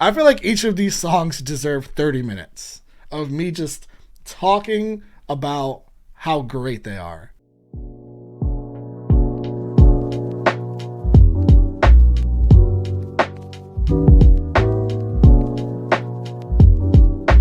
I feel like each of these songs deserve 30 minutes of me just talking about how great they are.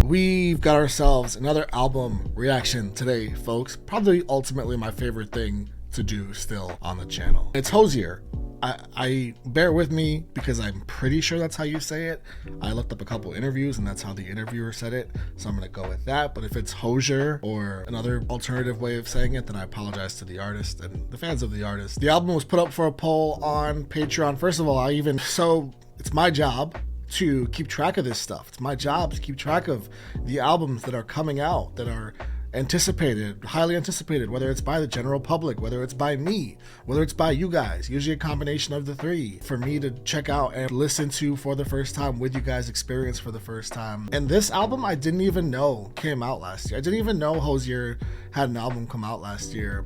We've got ourselves another album reaction today, folks. Probably ultimately my favorite thing to do still on the channel. It's Hozier. I bear with me because I'm pretty sure that's how you say it. I looked up a couple interviews and that's how the interviewer said it, so I'm gonna go with that. But if it's Hozier or another alternative way of saying it, then I apologize to the artist and the fans of the artist. The album was put up for a poll on Patreon. First of all, it's my job to keep track of this stuff. It's my job to keep track of the albums that are coming out, that are anticipated, highly anticipated, whether it's by the general public, whether it's by me, whether it's by you guys, usually a combination of the three, for me to check out and listen to for the first time, with you guys experience for the first time. And this album I didn't even know came out last year. I didn't even know Hozier had an album come out last year.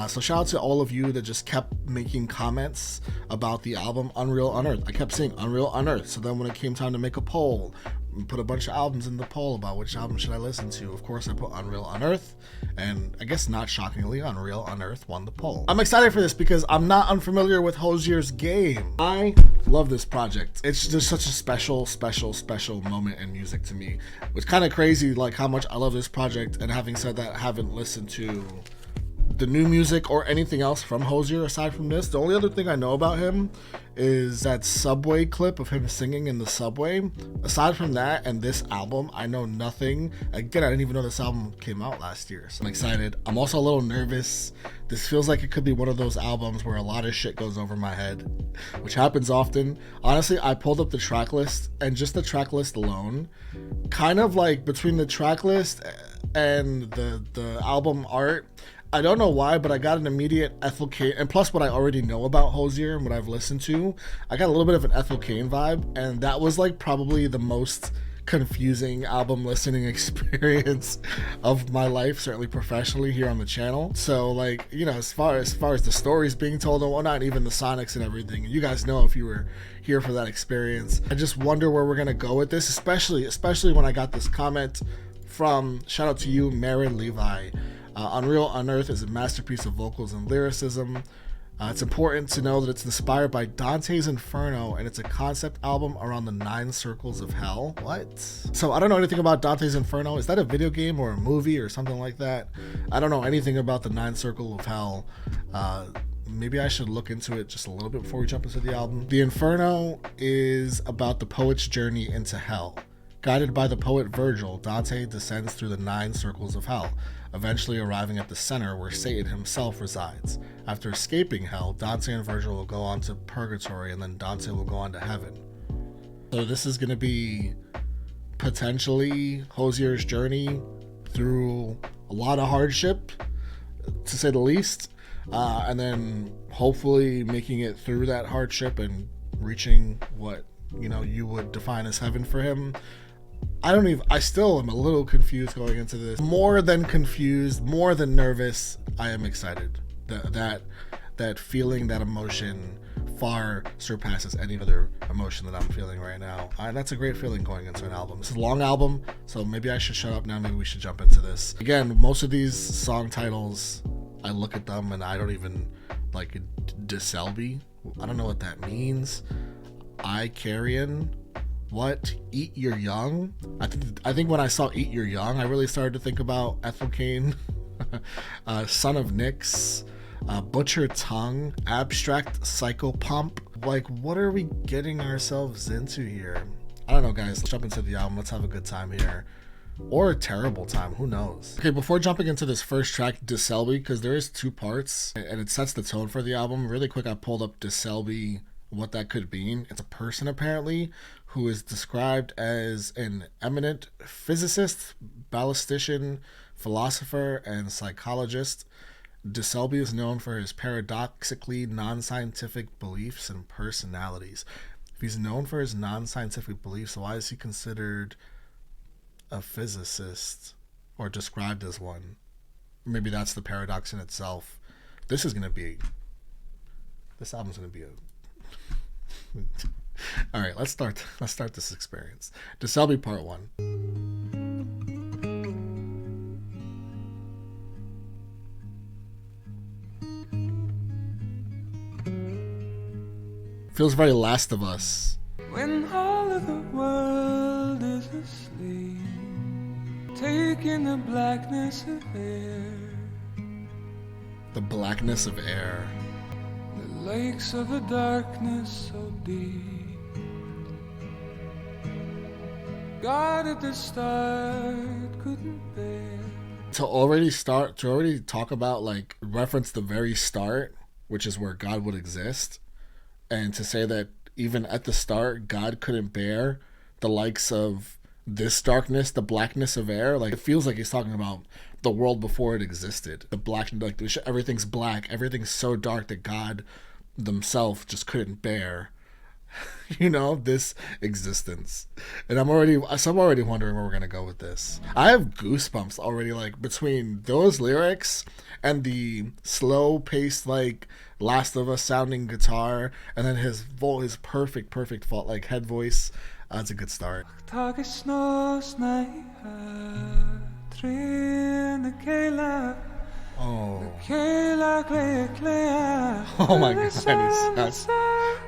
So shout out to all of you that just kept making comments about the album Unreal Unearth. I kept saying Unreal Unearth. So then when it came time to make a poll, put a bunch of albums in the poll about which album should I listen to. Of course, I put Unreal Unearth, and I guess not shockingly, Unreal Unearth won the poll. I'm excited for this because I'm not unfamiliar with Hozier's game. I love this project. It's just such a special moment in music to me. It's kind of crazy, like how much I love this project, and having said that, I haven't listened to the new music or anything else from Hozier aside from this. The only other thing I know about him is that subway clip of him singing in the subway. Aside from that and this album, I know nothing. Again, I didn't even know this album came out last year, so I'm excited. I'm also a little nervous. This feels like it could be one of those albums where a lot of shit goes over my head, which happens often. Honestly, I pulled up the track list, and just the track list alone, kind of like between the track list and the album art, I don't know why, but I got an immediate Ethel Cain, and plus what I already know about Hozier and what I've listened to, I got a little bit of an Ethel Cain vibe, and that was like probably the most confusing album listening experience of my life, certainly professionally here on the channel. So like, you know, as far as the stories being told and whatnot, even the sonics and everything, you guys know if you were here for that experience. I just wonder where we're gonna go with this, especially when I got this comment from, shout out to you, Marin Levi. Unreal Unearth is a masterpiece of vocals and lyricism. It's important to know that it's inspired by Dante's Inferno, and it's a concept album around the 9 circles of hell. What? So I don't know anything about Dante's Inferno. Is that a video game or a movie or something like that? I don't know anything about the 9 circle of hell. Maybe I should look into it just a little bit before we jump into the album. The Inferno is about the poet's journey into hell. Guided by the poet Virgil, Dante descends through the 9 circles of hell, eventually arriving at the center where Satan himself resides. After escaping hell, Dante and Virgil will go on to purgatory, and then Dante will go on to heaven. So this is going to be potentially Hozier's journey through a lot of hardship, to say the least, and then hopefully making it through that hardship and reaching what, you know, you would define as heaven for him. I still am a little confused going into this. More than confused, more than nervous, I am excited. That feeling, that emotion far surpasses any other emotion that I'm feeling right now. And that's a great feeling going into an album. This is a long album, so maybe I should shut up now. Maybe we should jump into this. Again, most of these song titles, I look at them and I don't even like Selby. I don't know what that means. Icarian. What? Eat Your Young? I think when I saw Eat Your Young, I really started to think about Ethel Cain, Son of Nyx, Butcher Tongue, Abstract Psychopomp. Like, what are we getting ourselves into here? I don't know, guys. Let's jump into the album. Let's have a good time here. Or a terrible time, who knows? Okay, before jumping into this first track, Selby, because there is 2 parts, and it sets the tone for the album. Really quick, I pulled up Selby, what that could mean. It's a person, apparently, who is described as an eminent physicist, ballistician, philosopher, and psychologist. Selby is known for his paradoxically non-scientific beliefs and personalities. If he's known for his non-scientific beliefs, why is he considered a physicist or described as one? Maybe that's the paradox in itself. This album's going to be All right, let's start this experience. To Selby part 1. Feels very Last of Us. When all of the world is asleep, taking the blackness of air. The blackness of air. The lakes of the darkness so deep. God at the start couldn't bear. To already talk about, like, reference the very start, which is where God would exist, and to say that even at the start, God couldn't bear the likes of this darkness, the blackness of air. Like, it feels like he's talking about the world before it existed. The black, like, everything's black, everything's so dark that God themselves just couldn't bear, you know, this existence. And I'm already wondering where we're gonna go with this. I have goosebumps already, like, between those lyrics and the slow paced, like, Last of Us sounding guitar, and then his perfect fault, like, head voice. That's a good start. Oh. Oh my god.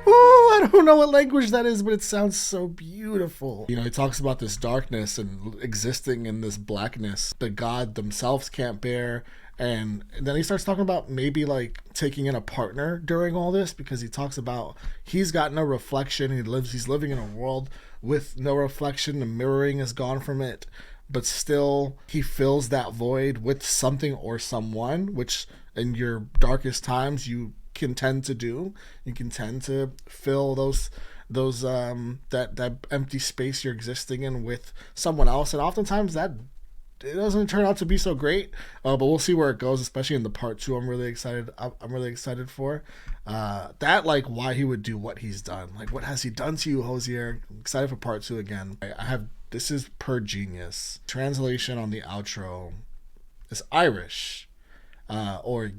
I don't know what language that is, but it sounds so beautiful. You know, he talks about this darkness and existing in this blackness that God themselves can't bear. And then he starts talking about maybe, like, taking in a partner during all this, because he talks about he's got no reflection. He's living in a world with no reflection. The mirroring is gone from it. But still, he fills that void with something or someone, which in your darkest times you can tend to do. You can tend to fill that empty space you're existing in with someone else, and oftentimes that it doesn't turn out to be so great. But we'll see where it goes, especially in the part 2. I'm really excited for that. Like, why he would do what he's done. Like, what has he done to you, Hozier? I'm excited for part 2 again. This is per Genius. Translation on the outro is Irish, or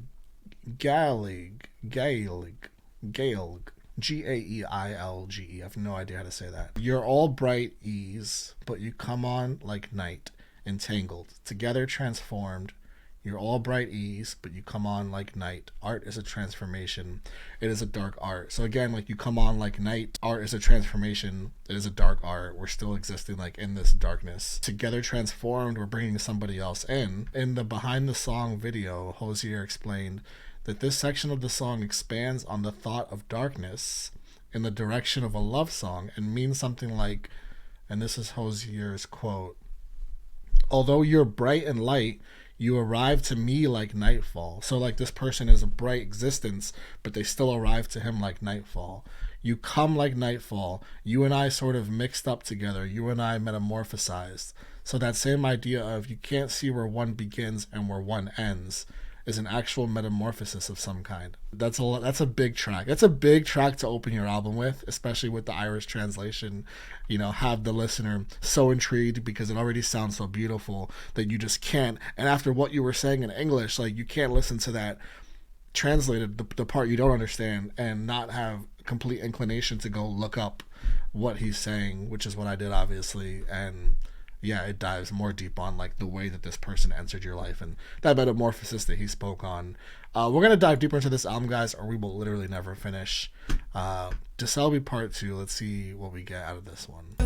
Gaeilge, Gaeilge, Gaeilge. I have no idea how to say that. You're all bright ease, but you come on like night, entangled, together transformed. You're all bright ease, but you come on like night. Art is a transformation. It is a dark art. So again, like, you come on like night. Art is a transformation. It is a dark art. We're still existing, like, in this darkness. Together transformed, we're bringing somebody else in. In the behind the song video, Hozier explained that this section of the song expands on the thought of darkness in the direction of a love song and means something like, and this is Hozier's quote, "Although you're bright and light, you arrive to me like nightfall." So, like, this person is a bright existence, but they still arrive to him like nightfall. You come like nightfall. You and I sort of mixed up together. You and I metamorphosized. So that same idea of you can't see where one begins and where one ends is an actual metamorphosis of some kind. That's a big track. That's a big track to open your album with, especially with the Irish translation. You know, have the listener so intrigued because it already sounds so beautiful that you just can't. And after what you were saying in English, like, you can't listen to that translated, the part you don't understand, and not have complete inclination to go look up what he's saying, which is what I did, obviously. And yeah, it dives more deep on, like, the way that this person entered your life and that metamorphosis that he spoke on. We're going to dive deeper into this album, guys, or we will literally never finish. To Selby part 2, let's see what we get out of this one.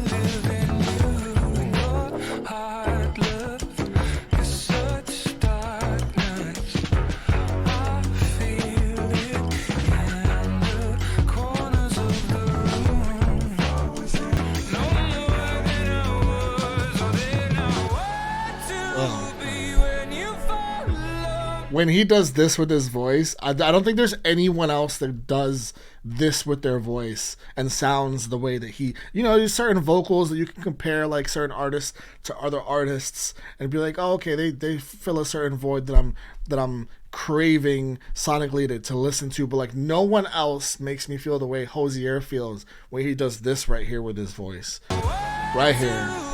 When he does this with his voice, I don't think there's anyone else that does this with their voice and sounds the way that he, you know, there's certain vocals that you can compare, like, certain artists to other artists and be like, oh, okay, they fill a certain void that I'm craving sonically to listen to, but, like, no one else makes me feel the way Hozier feels when he does this right here with his voice. Right here.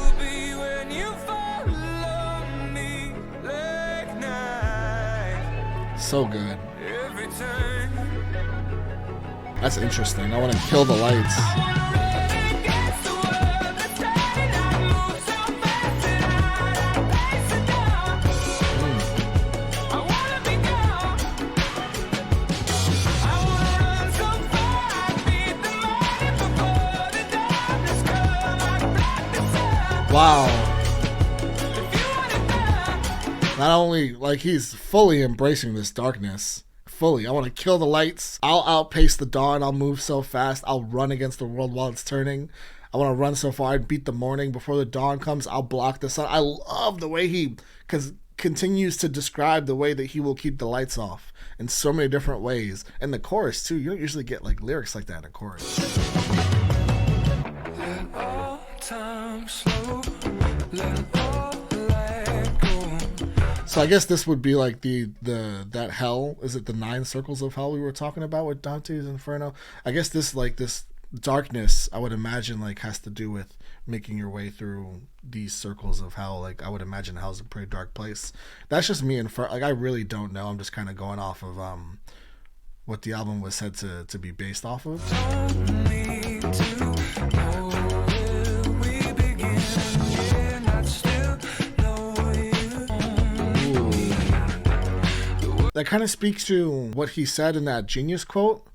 So good. That's interesting. I want to kill the lights. Wow. Not only, like, he's fully embracing this darkness. Fully. I want to kill the lights. I'll outpace the dawn. I'll move so fast. I'll run against the world while it's turning. I want to run so far I'd beat the morning before the dawn comes. I'll block the sun. I love the way he continues to describe the way that he will keep the lights off in so many different ways. And the chorus, too. You don't usually get, like, lyrics like that in a chorus. Let all time slow, let all light go. So I guess this would be like that hell. Is it the 9 circles of hell we were talking about with Dante's Inferno? I guess this darkness, I would imagine, like, has to do with making your way through these circles of hell. Like, I would imagine hell's a pretty dark place. That's just me. Like, I really don't know. I'm just kind of going off of what the album was said to be based off of. Don't need to know where we begin. Yeah, not still know you. That kind of speaks to what he said in that Genius quote.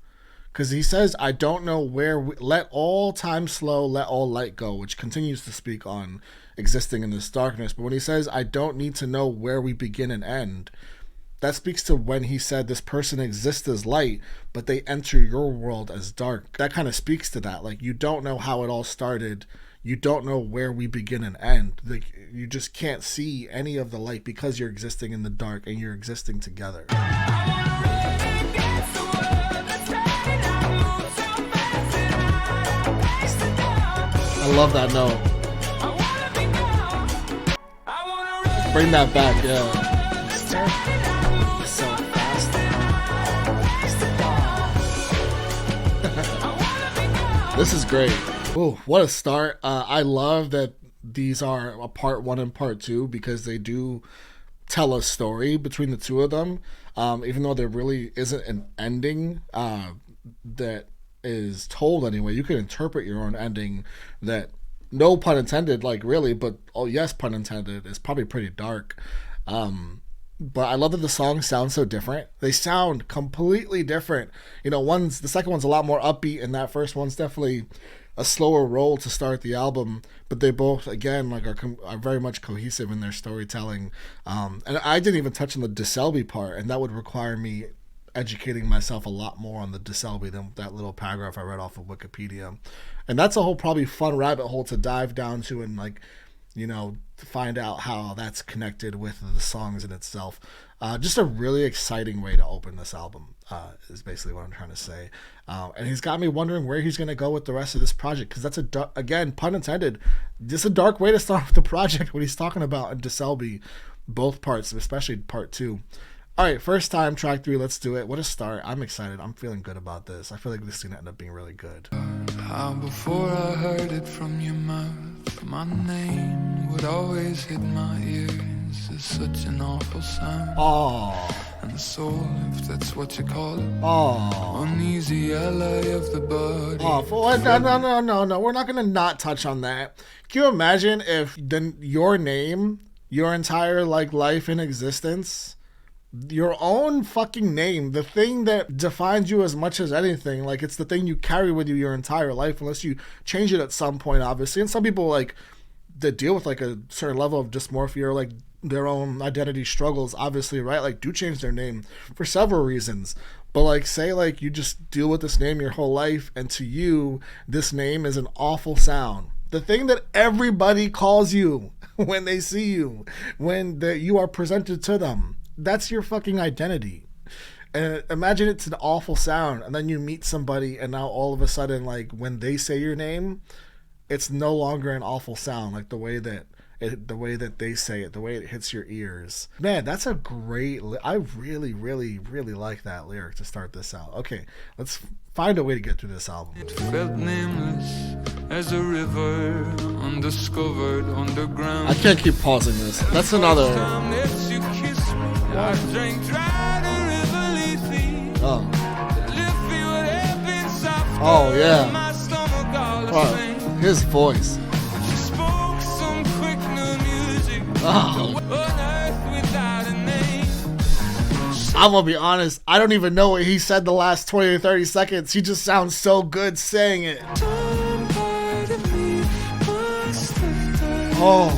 Because he says, I don't know where let all time slow, let all light go, which continues to speak on existing in this darkness. But when he says, I don't need to know where we begin and end, that speaks to when he said this person exists as light, but they enter your world as dark. That kind of speaks to that. Like, you don't know how it all started. You don't know where we begin and end. Like, you just can't see any of the light because you're existing in the dark and you're existing together. I love that note. Bring that back, yeah. So fast. This is great. Oh, what a start. I love that these are a part 1 and part 2 because they do tell a story between the two of them. Even though there really isn't an ending that is told anyway. You can interpret your own ending that, no pun intended, like, really, but oh yes, pun intended, is probably pretty dark. But I love that the songs sound so different. They sound completely different. You know, the second one's a lot more upbeat, and that first one's definitely a slower roll to start the album. But they both, again, like, are very much cohesive in their storytelling. And I didn't even touch on the Selby part, and that would require me educating myself a lot more on the Selby than that little paragraph I read off of Wikipedia. And that's a whole probably fun rabbit hole to dive down to and, like, you know, to find out how that's connected with the songs in itself. Just a really exciting way to open this album is basically what I'm trying to say. And he's got me wondering where he's going to go with the rest of this project, because that's again, pun intended, just a dark way to start with the project, what he's talking about in Selby, both parts, especially part 2. All right, first time, track 3, let's do it. What a start. I'm excited. I'm feeling good about this. I feel like this is going to end up being really good. How before I heard it from your mouth, my name would always hit my ears. It's such an awful sound. Oh. And the soul, if that's what you call it. Oh. Uneasy ally of the body. Oh, for what? No. We're not going to not touch on that. Can you imagine if your name, your entire, like, life in existence, your own fucking name, the thing that defines you as much as anything, like, it's the thing you carry with you your entire life, unless you change it at some point, obviously. And some people, like, that deal with, like, a certain level of dysmorphia or, like, their own identity struggles, obviously, right, like, do change their name for several reasons. But, like, say, like, you just deal with this name your whole life, and to you, this name is an awful sound. The thing that everybody calls you when they see you, when you are presented to them, that's your fucking identity. And imagine it's an awful sound, and then you meet somebody, and now all of a sudden, like, when they say your name, it's no longer an awful sound, like the way that they say it, the way it hits your ears. Man, that's a great. I really, really, really like that lyric to start this out. Okay, let's find a way to get through this album. It felt nameless as a river, undiscovered underground. I can't keep pausing this. That's another. Oh yeah. Oh, his voice. Oh. I'm gonna be honest, I don't even know what he said the last 20 or 30 seconds. He just sounds so good saying it. Oh,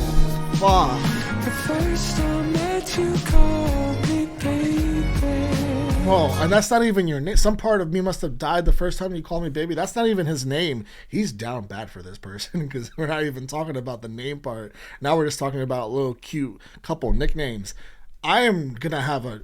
fuck. The first time that you called me baby. Oh, and that's not even your name. Some part of me must have died the first time you called me baby. That's not even his name. He's down bad for this person because we're not even talking about the name part. Now we're just talking about little cute couple nicknames. I am gonna have a.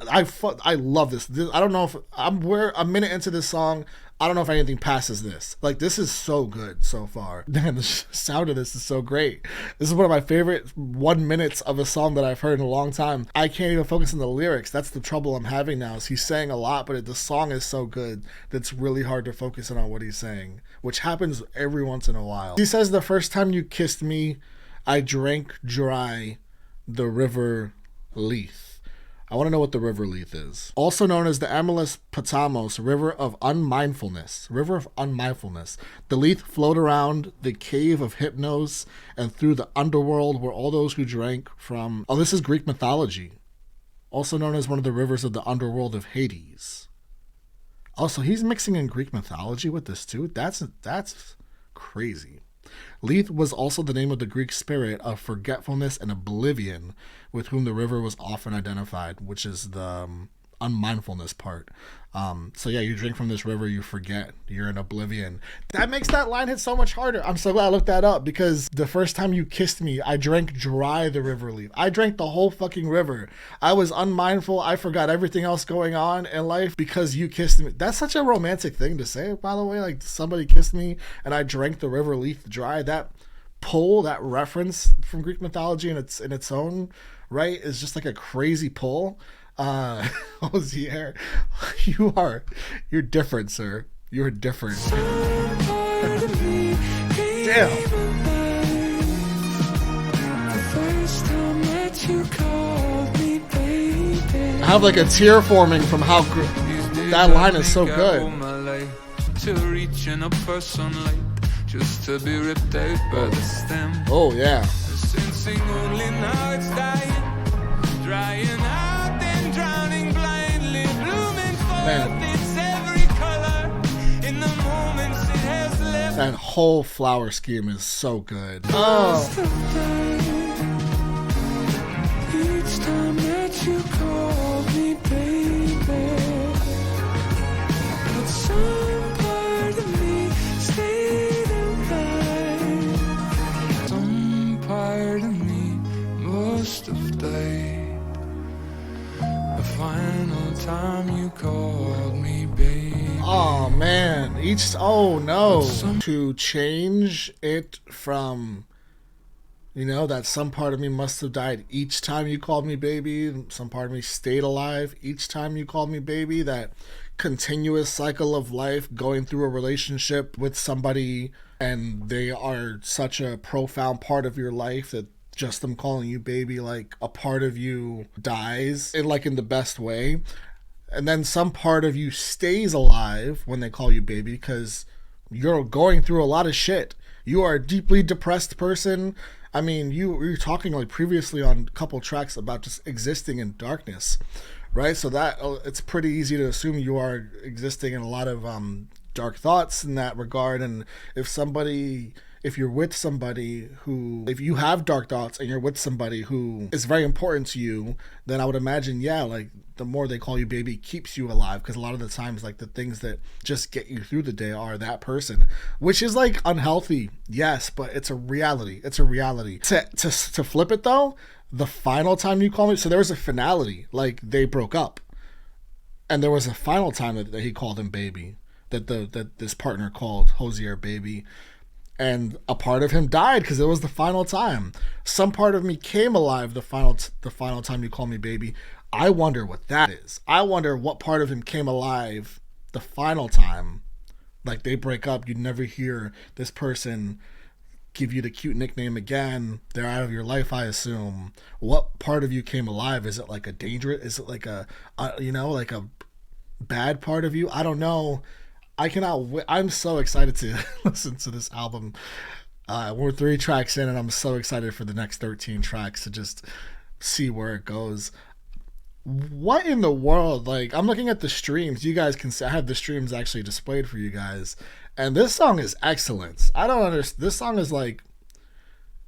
I love this. I don't know if we're a minute into this song. I don't know if anything passes this. Like, this is so good so far. Man, the sound of this is so great. This is one of my favorite 1 minutes of a song that I've heard in a long time. I can't even focus on the lyrics. That's the trouble I'm having now. Is he's saying a lot, but the song is so good that's really hard to focus in on what he's saying, which happens every once in a while. He says, the first time you kissed me, I drank dry the river Leith. I want to know what the river Leith is. Also known as the Amelis Potamos, river of unmindfulness. River of unmindfulness. The Leith flowed around the cave of Hypnos and through the underworld where all those who drank from... Oh, this is Greek mythology. Also known as one of the rivers of the underworld of Hades. Also, he's mixing in Greek mythology with this too? That's crazy. Leith was also the name of the Greek spirit of forgetfulness and oblivion with whom the river was often identified, which is the unmindfulness part. So yeah, you drink from this river, you forget, you're in oblivion. That makes that line hit so much harder. I'm so glad I looked that up because the first time you kissed me, I drank dry the river Leith. I drank the whole fucking river. I was unmindful. I forgot everything else going on in life because you kissed me. That's such a romantic thing to say, by the way. Like, somebody kissed me and I drank the river Leith dry. That pull, that reference from Greek mythology in its own right is just like a crazy pull. Hozier, you're different, sir. You're different. Damn. I have like a tear forming from how that line is so good. Just to be ripped out by the stem. Oh yeah. Sensing only now it's dying, drying out and drowning blindly, blooming forth its every color in the moments it has left. That whole flower scheme is so good. Oh. Each time that you call me baby, but some part of me stayed alive. Some part of me must have died the final time you called me baby. Oh man, oh no. To change it from, that some part of me must have died each time you called me baby, some part of me stayed alive each time you called me baby, that continuous cycle of life, going through a relationship with somebody and they are such a profound part of your life that just them calling you baby, like a part of you dies in the best way, and then some part of you stays alive when they call you baby because you're going through a lot of shit. You are a deeply depressed person. I mean, you were talking previously on a couple tracks about just existing in darkness, right? So that it's pretty easy to assume you are existing in a lot of dark thoughts in that regard. And if you're with somebody if you have dark thoughts and you're with somebody who is very important to you, then I would imagine, the more they call you baby keeps you alive, because a lot of the times, the things that just get you through the day are that person, which is unhealthy, yes, but it's a reality. It's a reality. To flip it though, the final time you call me, so there was a finality, they broke up, and there was a final time that he called him baby, that this partner called Hozier baby. And a part of him died because it was the final time. Some part of me came alive the final time you call me baby. I wonder what that is. I wonder what part of him came alive the final time. They break up, you never hear this person give you the cute nickname again. They're out of your life, I assume. What part of you came alive? Is it a dangerous? Is it a bad part of you? I don't know. I'm so excited to listen to this album. We're 3 tracks in and I'm so excited for the next 13 tracks to just see where it goes. What in the world? I'm looking at the streams. You guys can see, I have the streams actually displayed for you guys. And this song is excellent. I don't understand. This song is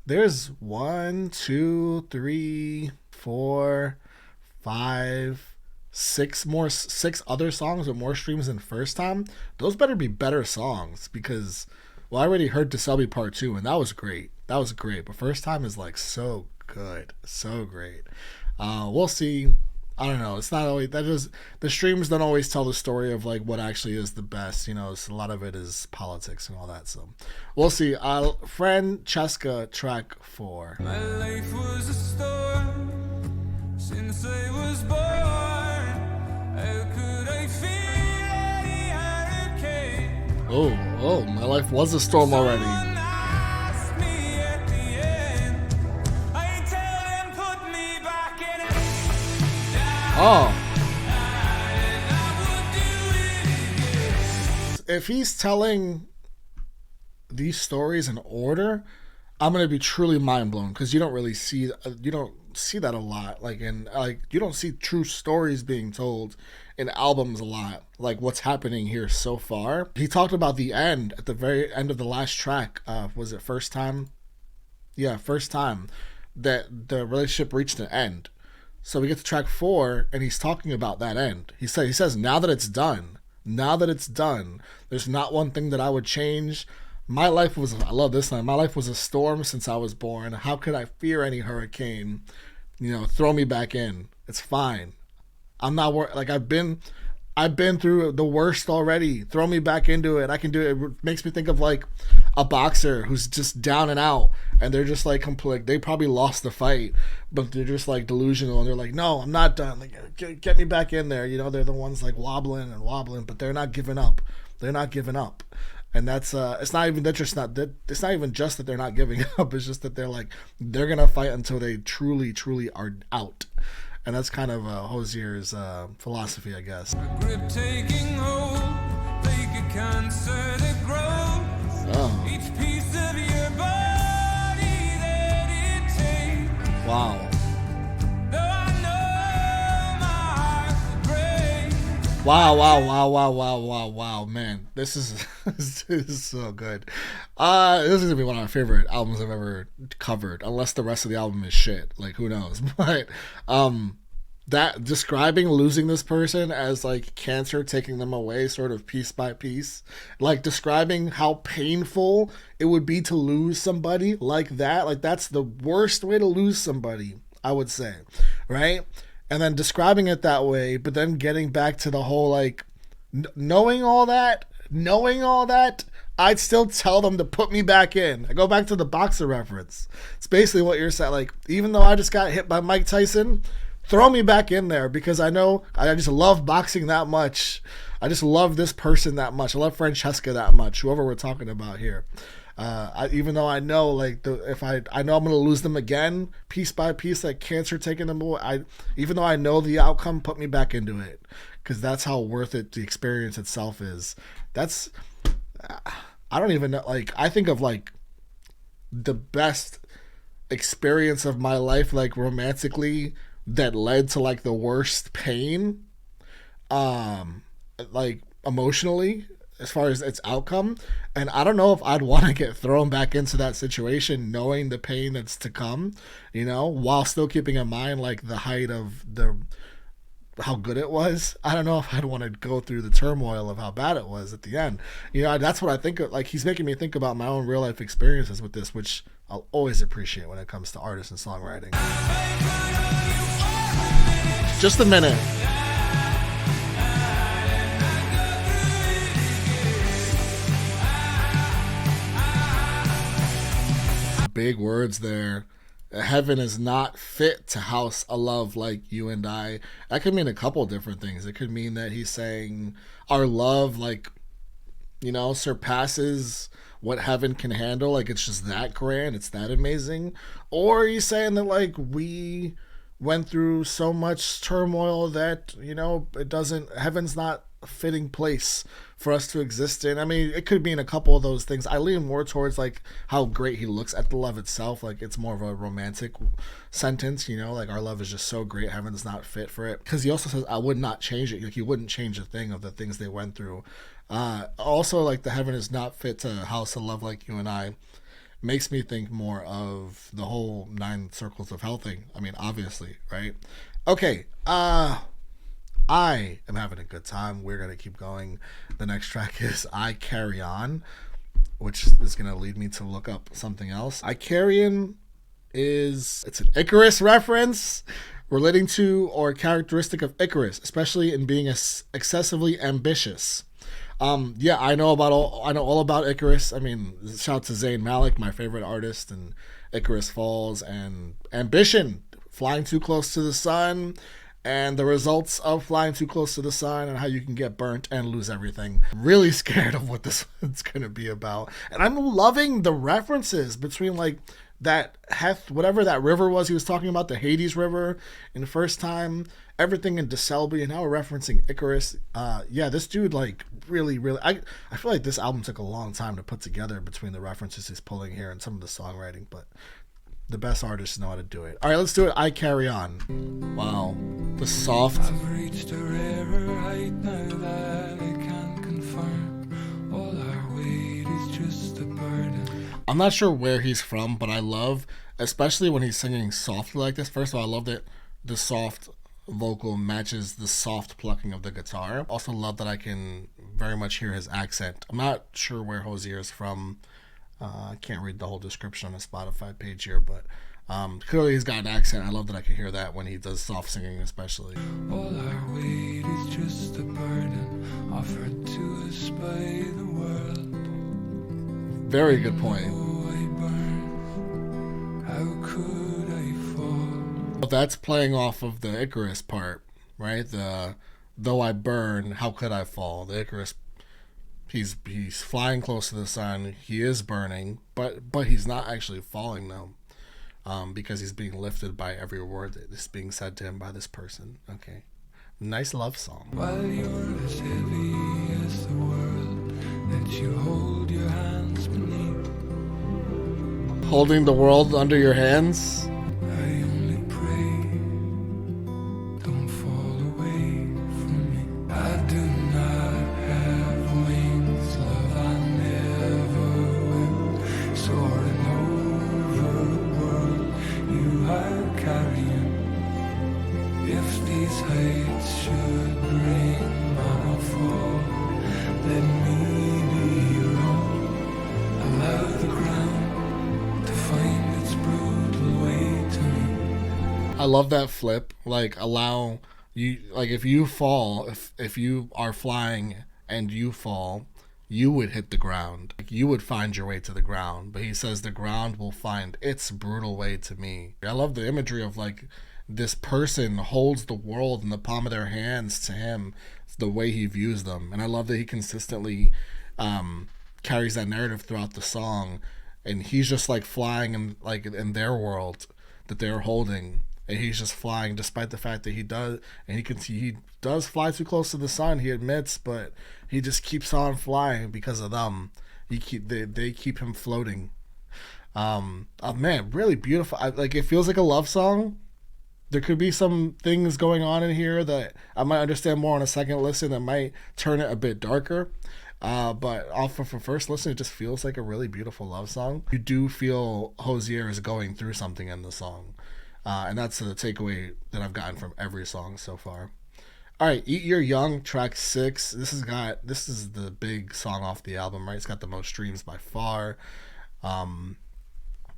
There's 1, 2, 3, 4, 5, 6 other songs with more streams than first time. Those better be better songs because, well, I already heard the Selby Part 2 and that was great. That was great. But first time is like so good. So great. We'll see. I don't know. It's not always, that is, the streams don't always tell the story of like what actually is the best. You know, a lot of it is politics and all that. So we'll see. Francesca, track 4. My life was a storm since I was born. How could I fear any hurricane? Oh, my life was a storm already. Someone asked me at the end. I tell them put me back in it. Oh. And I would do it again. If he's telling these stories in order, I'm gonna be truly mind blown because you don't see that a lot. You don't see true stories being told in albums a lot. Like what's happening here so far. He talked about the end at the very end of the last track. Was it First Time? Yeah, First Time that the relationship reached an end. So we get to track 4, and he's talking about that end. He says, now that it's done, there's not one thing that I would change. My life was, I love this line, my life was a storm since I was born. How could I fear any hurricane? You know, throw me back in. It's fine. I'm not worried. Like I've been through the worst already. Throw me back into it. I can do it. It makes me think of like a boxer who's just down and out, and they're just like they probably lost the fight, but they're just like delusional, and they're like, no, I'm not done. Like, get me back in there. You know, they're the ones like wobbling, but they're not giving up. They're not giving up. And that's it's not even it's not even just that they're not giving up. It's just that they're gonna fight until they truly are out. And that's kind of Hozier's philosophy, I guess. A grip taking hold, like a cancer that grows. Oh. Each piece of your body that it takes. Wow. Though I know my heart will break. Wow, man. This is so good. This is gonna be one of my favorite albums I've ever covered, unless the rest of the album is shit. Like, who knows? But that describing losing this person as like cancer taking them away sort of piece by piece, like describing how painful it would be to lose somebody like that, like that's the worst way to lose somebody, I would say, right? And then describing it that way, but then getting back to the whole like knowing all that, I'd still tell them to put me back in. I go back to the boxer reference. It's basically what you're saying. Like, even though I just got hit by Mike Tyson, throw me back in there because I know I just love boxing that much. I just love this person that much. I love Francesca that much, whoever we're talking about here. Even though I know, like, I know I'm going to lose them again, piece by piece, like cancer taking them away. Even though I know the outcome, put me back into it because that's how worth it the experience itself is. That's, I don't even know. Like, I think of like the best experience of my life, like romantically, that led to like the worst pain, like emotionally, as far as its outcome. And I don't know if I'd want to get thrown back into that situation knowing the pain that's to come, you know, while still keeping in mind like the height of how good it was. I don't know if I'd want to go through the turmoil of how bad it was at the end. You know, that's what I think of. Like, he's making me think about my own real life experiences with this, which I'll always appreciate when it comes to artists and songwriting. Just a minute. Big words there. Heaven is not fit to house a love like you and I. That could mean a couple different things. It could mean that he's saying our love, like, you know, surpasses what heaven can handle. Like, it's just that grand. It's that amazing. Or he's saying that, like, we went through so much turmoil that, you know, heaven's not a fitting place for us to exist in. I mean, it could mean a couple of those things. I lean more towards like how great he looks at the love itself. Like, it's more of a romantic sentence, you know, like our love is just so great, heaven's not fit for it. Because he also says, I would not change it. Like, he wouldn't change a thing of the things they went through. Also, like, the heaven is not fit to house a love like you and I. makes me think more of the whole 9 circles of hell thing. I mean, obviously, right? Okay, I am having a good time. We're gonna keep going. The next track is I Carry On, which is gonna lead me to look up something else. I Carry On it's an Icarus reference relating to or characteristic of Icarus, especially in being excessively ambitious. Yeah, I know all about Icarus. I mean, shout out to Zayn Malik, my favorite artist, and Icarus Falls and Ambition, flying too close to the sun, and the results of flying too close to the sun and how you can get burnt and lose everything. Really scared of what this one's gonna be about. And I'm loving the references between like that Heth, whatever that river was he was talking about, the Hades River in the first time, everything in Selby, and now we're referencing Icarus. Yeah, this dude like really I feel like this album took a long time to put together between the references he's pulling here and some of the songwriting, but the best artists know how to do it. All right, let's do it. I Carry On. Wow, the soft. I've reached a rarer height now that I can't confirm. All our weight is just a burden. I'm not sure where he's from, but I love, especially when he's singing softly like this. First of all, I love that the soft vocal matches the soft plucking of the guitar. Also love that I can very much hear his accent. I'm not sure where Hozier is from. I can't read the whole description on the Spotify page here, but clearly he's got an accent. I love that I can hear that when he does soft singing, especially. All our weight is just a burden offered to us by the world. Very good point. Oh, I burn. How could I fall? That's playing off of the Icarus part, right? The though I burn, how could I fall? The Icarus, he's flying close to the sun. He is burning, but he's not actually falling though, because he's being lifted by every word that is being said to him by this person. Okay, nice love song. While you're as heavy as the world that you hold your hands beneath, Holding the world under your hands. I only pray, don't fall away from me. I do not have wings, love, I never will. Soaring over the world, you are carrying. If these heights should bring my fall, let me be your own. Allow the ground to find its brutal way to me. I love that flip. Like, allow you, like, if you fall, if you are flying and you fall, you would hit the ground. Like, you would find your way to the ground. But he says the ground will find its brutal way to me. I love the imagery of like this person holds the world in the palm of their hands to him. It's the way he views them. And I love that he consistently carries that narrative throughout the song. And he's just like flying in their world that they're holding. And he's just flying despite the fact that he does fly too close to the sun, he admits, but he just keeps on flying because of them. They keep him floating. Oh man, really beautiful. Like, it feels like a love song. There could be some things going on in here that I might understand more on a second listen that might turn it a bit darker. But off of a first listen, it just feels like a really beautiful love song. You do feel Hozier is going through something in the song. And that's the takeaway that I've gotten from every song so far. All right, Eat Your Young, track 6. This is the big song off the album, right? It's got the most streams by far.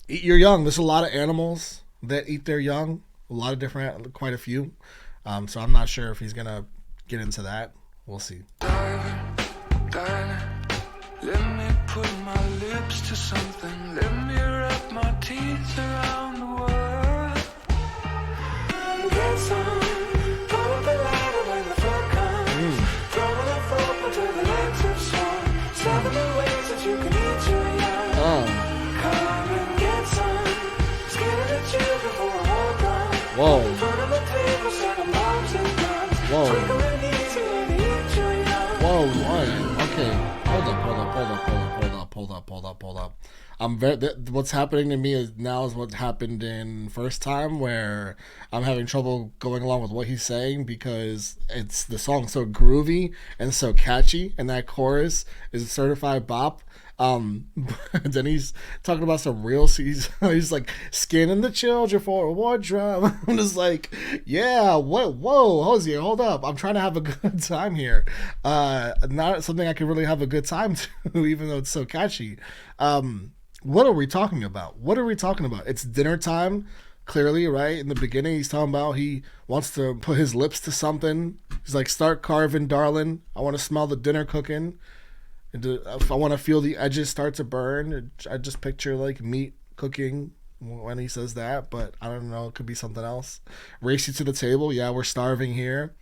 Eat Your Young. There's a lot of animals that eat their young. A lot of different, quite a few. So I'm not sure if he's gonna get into that. We'll see. Darling, let me put my lips to something. Let me wrap my teeth around the world. Get some, pull up the ladder when the flood comes. Throw it up until the legs have swung. 7 ways that you can eat your young. Come and get some. Skin of the children for a walk on. Whoa. Put on the table, second bombs and guns. Whoa. Twinkle and easy and eat your young. Whoa, what? Okay. Hold up. What's happening to me is what happened in first time, where I'm having trouble going along with what he's saying because the song's so groovy and so catchy, and that chorus is a certified bop. Then he's talking about some real season. He's like skinning the children for a wardrobe. I'm just like, yeah, what? Whoa, Hozier, hold up. I'm trying to have a good time here. Not something I can really have a good time to, even though it's so catchy. What are we talking about? It's dinner time. Clearly, right? In the beginning, he's talking about he wants to put his lips to something. He's like, start carving, darling. I want to smell the dinner cooking. And if I want to feel the edges start to burn, I just picture like meat cooking when he says that, but I don't know. It could be something else. Race you to the table. Yeah, we're starving here.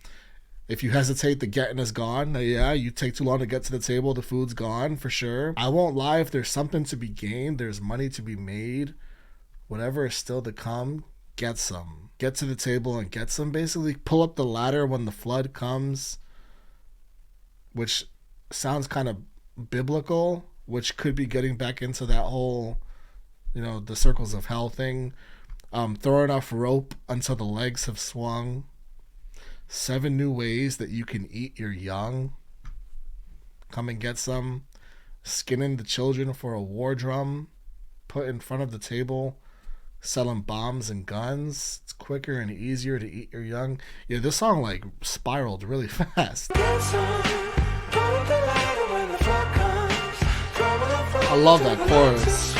If you hesitate, the getting is gone. Yeah, you take too long to get to the table, the food's gone for sure. I won't lie, if there's something to be gained, there's money to be made. Whatever is still to come, get some. Get to the table and get some. Basically, pull up the ladder when the flood comes, which sounds kind of biblical, which could be getting back into that whole, the circles of hell thing. Throw enough rope until the legs have swung. 7 new ways that you can eat your young. Come and get some. Skinning the children for a war drum. Put in front of the table. Selling bombs and guns. It's quicker and easier to eat your young. Yeah, this song like spiraled really fast. I love that chorus.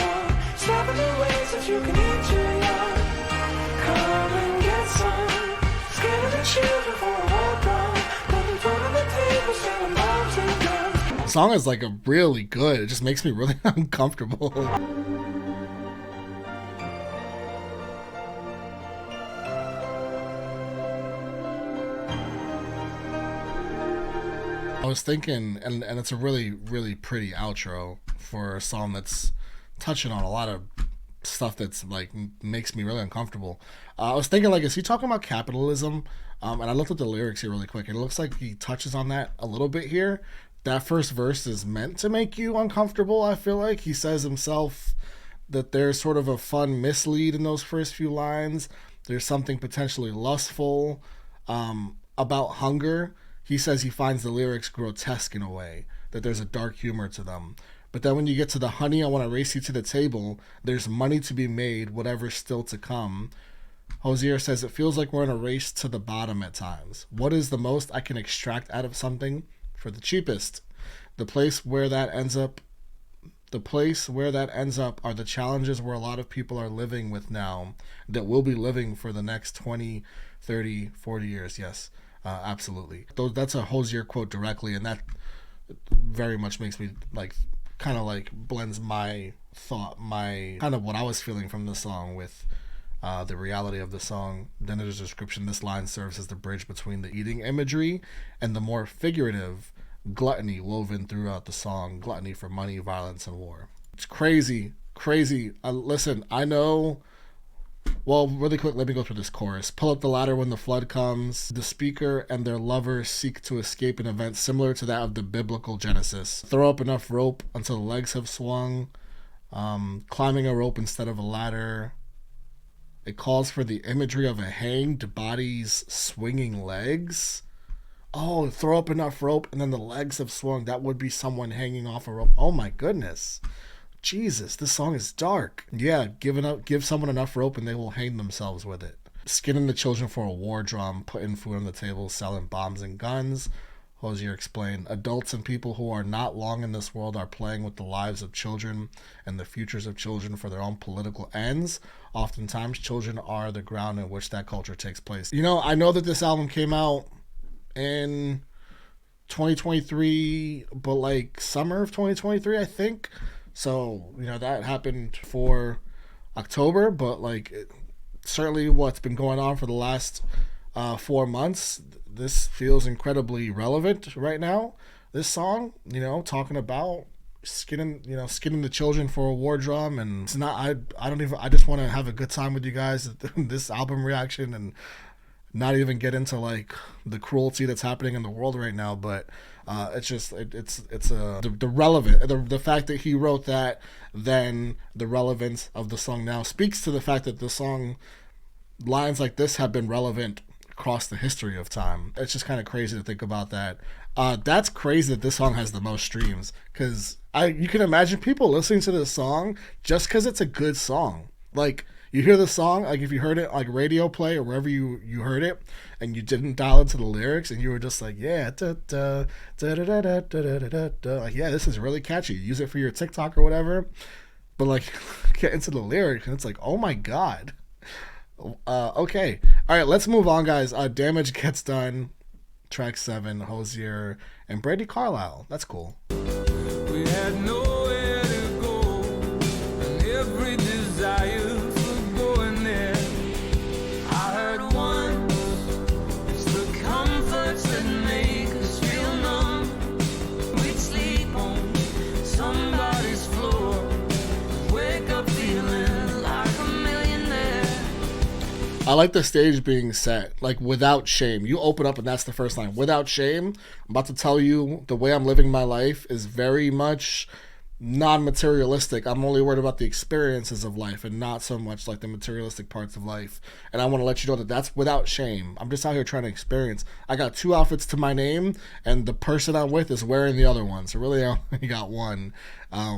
The song is like a really good. It just makes me really uncomfortable. I was thinking, and it's a really, really pretty outro for a song that's touching on a lot of stuff that's like makes me really uncomfortable. I was thinking, like, is he talking about capitalism? And I looked at the lyrics here really quick, and it looks like he touches on that a little bit here. That first verse is meant to make you uncomfortable, I feel like. He says himself that there's sort of a fun mislead in those first few lines. There's something potentially lustful about hunger. He says he finds the lyrics grotesque in a way, that there's a dark humor to them. But then when you get to the honey, I want to race you to the table, there's money to be made, whatever's still to come. Hozier says it feels like we're in a race to the bottom at times. What is the most I can extract out of something for the cheapest? The place where that ends up are the challenges where a lot of people are living with now, that will be living for the next 20, 30, 40 years. Yes. Absolutely. That's a Hozier quote directly, and that very much makes me like kind of like blends my thought, my kind of what I was feeling from the song with the reality of the song. Then there's a description. This line serves as the bridge between the eating imagery and the more figurative gluttony woven throughout the song. Gluttony for money, violence, and war. It's crazy. Listen, I know. Well, really quick, let me go through this chorus. Pull up the ladder when the flood comes. The speaker and their lover seek to escape an event similar to that of the biblical Genesis. Throw up enough rope until the legs have swung. Climbing a rope instead of a ladder. It calls for the imagery of a hanged body's swinging legs. Oh, throw up enough rope and then the legs have swung. That would be someone hanging off a rope. Oh my goodness. Jesus, this song is dark. Yeah, give someone enough rope and they will hang themselves with it. Skinning the children for a war drum, putting food on the table, selling bombs and guns. Hozier explained, adults and people who are not long in this world are playing with the lives of children and the futures of children for their own political ends. Oftentimes, children are the ground in which that culture takes place. I know that this album came out in 2023, but like summer of 2023, I think. So, that happened for October, but like certainly what's been going on for the last 4 months, this feels incredibly relevant right now. This song, talking about skinning the children for a war drum, and it's not, I just want to have a good time with you guys at this album reaction and not even get into like the cruelty that's happening in the world right now, but the relevant, the fact that he wrote that, then the relevance of the song now speaks to the fact that the song lines like this have been relevant across the history of time. It's just kind of crazy to think about that. That's crazy that this song has the most streams, because you can imagine people listening to this song just because it's a good song. Like, you hear the song, like if you heard it like radio play or wherever you heard it, and you didn't dial into the lyrics, and you were just like, yeah, da, da, da, da, da, da, da, da, da. Like, yeah, this is really catchy. Use it for your TikTok or whatever. But like, get into the lyrics, and it's like, oh my god. Okay, all right, let's move on, guys. Damage Gets Done, track 7, Hozier and Brady Carlisle. That's cool. We had nowhere to go, and every desire for going there. I heard once, it's the comforts that make us feel numb. We'd sleep on somebody's floor, wake up feeling like a millionaire. I like the stage being set, like, without shame. You open up and that's the first line. Without shame, I'm about to tell you the way I'm living my life is very much non-materialistic. I'm only worried about the experiences of life and not so much like the materialistic parts of life. And I want to let you know that that's without shame. I'm just out here trying to experience. I got 2 outfits to my name, and the person I'm with is wearing the other one. So really, I only got one. I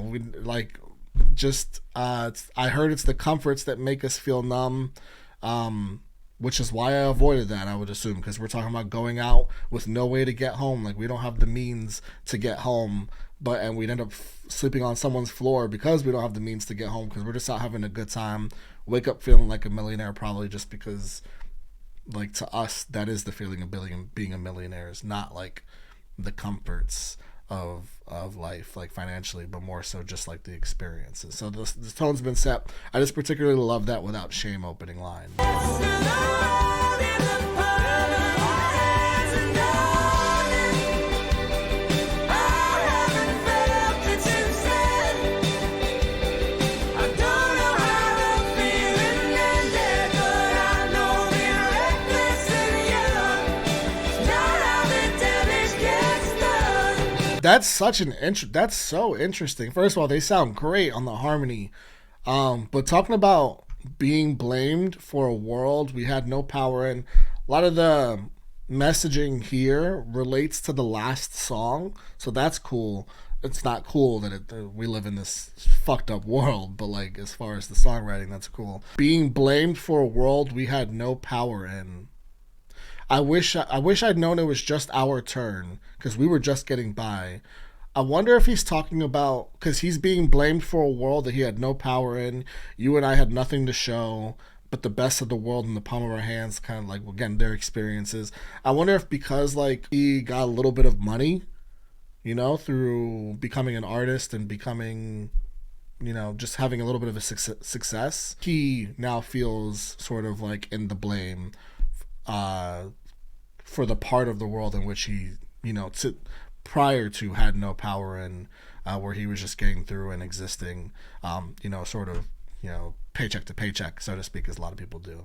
heard it's the comforts that make us feel numb. Which is why I avoided that, I would assume, because we're talking about going out with no way to get home. Like, we don't have the means to get home, and we'd end up sleeping on someone's floor because we don't have the means to get home, because we're just out having a good time. Wake up feeling like a millionaire, probably just because, like, to us, that is the feeling of being a millionaire, is not like the comforts of life, like financially, but more so just like the experiences. So the tone's been set. I just particularly love that Without Shame opening line. That's so interesting. First of all, they sound great on the harmony. But talking about being blamed for a world we had no power in, a lot of the messaging here relates to the last song, so that's cool. It's not cool that we live in this fucked up world, but like, as far as the songwriting, that's cool. Being blamed for a world we had no power in. I wish I'd known it was just our turn, because we were just getting by. I wonder if he's talking about, because he's being blamed for a world that he had no power in. You and I had nothing to show but the best of the world in the palm of our hands, kind of like, again, their experiences. I wonder if because, like, he got a little bit of money, you know, through becoming an artist and becoming, you know, just having a little bit of a success, he now feels sort of like in the blame for the part of the world in which he, you know, prior to had no power in, where he was just getting through and existing, you know, sort of, you know, paycheck to paycheck, so to speak, as a lot of people do.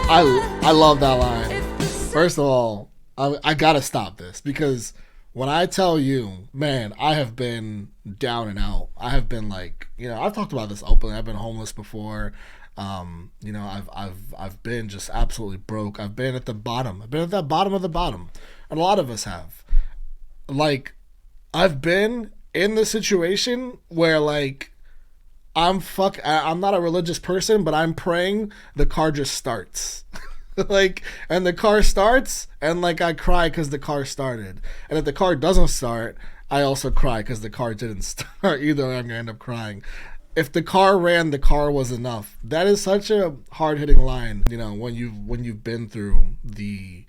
I love that line. First of all, I gotta stop this, because when I tell you, man, I have been down and out. I have been like, you know, I've talked about this openly. I've been homeless before. You know, I've been just absolutely broke. I've been at the bottom. I've been at that bottom of the bottom. And a lot of us have. Like, I've been in the situation where, like, I'm not a religious person, but I'm praying the car just starts. Like, and the car starts, and like, I cry because the car started. And if the car doesn't start, I also cry because the car didn't start. Either way, I'm gonna end up crying. If the car ran, the car was enough. That is such a hard-hitting line, you know, when you've been through the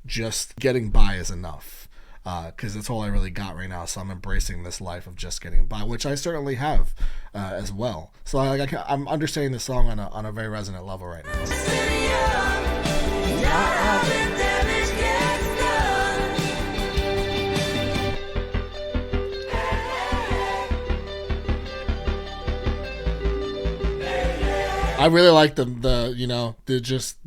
just getting by is enough, because that's all I really got right now. So I'm embracing this life of just getting by, which I certainly have as well. So I'm understanding the song on a very resonant level right now. I really like the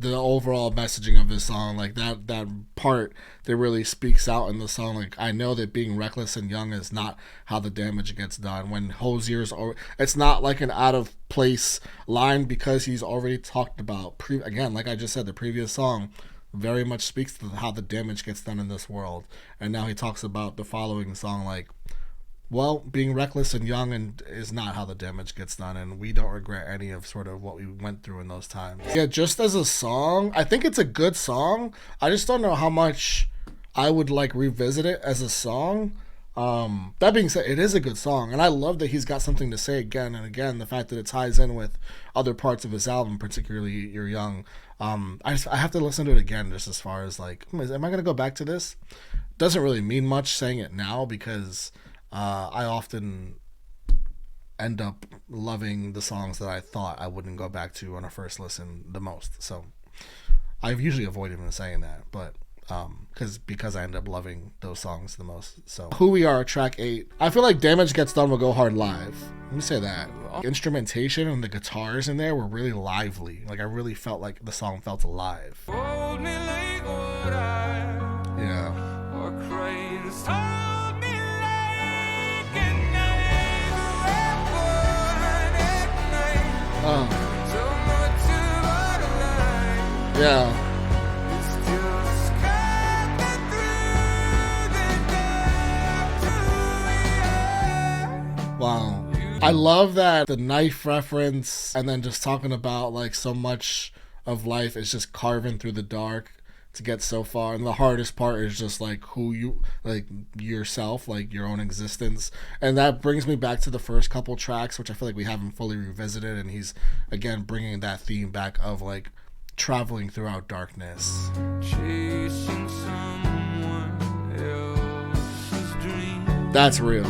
overall messaging of this song. Like that part that really speaks out in the song. Like, I know that being reckless and young is not how the damage gets done. When Hozier's, it's not like an out of place line, because he's already talked about again, like I just said, the previous song very much speaks to how the damage gets done in this world. And now he talks about the following song, like, well, being reckless and young and is not how the damage gets done, and we don't regret any of sort of what we went through in those times. Yeah, just as a song, I think it's a good song. I just don't know how much I would like revisit it as a song. That being said, it is a good song, and I love that he's got something to say again and again. The fact that it ties in with other parts of his album, particularly You're Young. I have to listen to it again, just as far as like, am I going to go back to this? Doesn't really mean much saying it now, because I often end up loving the songs that I thought I wouldn't go back to on a first listen the most. So I've usually avoided even saying that, but because I end up loving those songs the most. So Who We Are, track 8. I feel like Damage Gets Done will go hard live. Let me say that. Instrumentation and the guitars in there were really lively. Like, I really felt like the song felt alive. Hold me like water, Yeah. or cranes hold me like a knife, at night. So much of our life Yeah. is just coming through the dark to we are. Wow. I love that the knife reference, and then just talking about like so much of life is just carving through the dark to get so far, and the hardest part is just like who you, like yourself, like your own existence. And that brings me back to the first couple tracks, which I feel like we haven't fully revisited, and he's again bringing that theme back of like traveling throughout darkness. Chasing someone else's dream. That's real.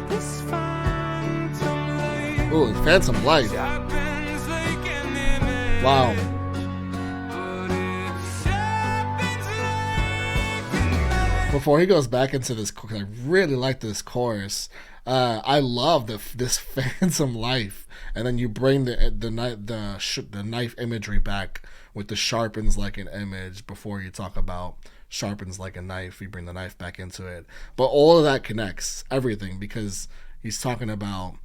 This phantom light Ooh, Phantom Light. happens like an image. Wow. But it happens like a night. Before he goes back into this, I really like this chorus. I love this phantom life, and then you bring the knife imagery back with the sharpens like an image. Before you talk about sharpens like a knife, you bring the knife back into it. But all of that connects everything, because he's talking about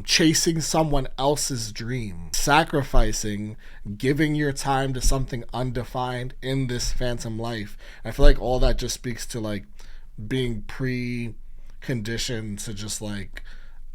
chasing someone else's dream, sacrificing, giving your time to something undefined in this phantom life. I feel like all that just speaks to like being preconditioned to just like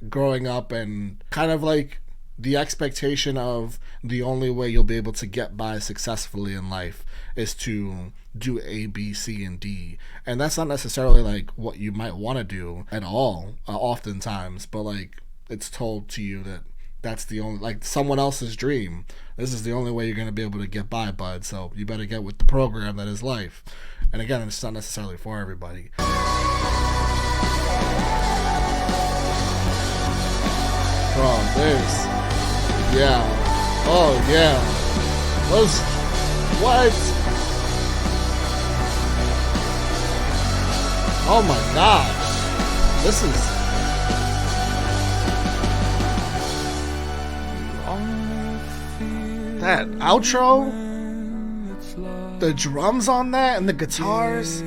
growing up, and kind of like the expectation of the only way you'll be able to get by successfully in life is to do A, B, C, and D. And that's not necessarily like what you might want to do at all, oftentimes, but like it's told to you that that's the only, like someone else's dream. This is the only way you're going to be able to get by, bud. So you better get with the program that is life. And again, it's not necessarily for everybody. Bro, this. Yeah. Oh, yeah. Those. What? Oh my gosh. This is. That outro, the drums on that, and the guitars.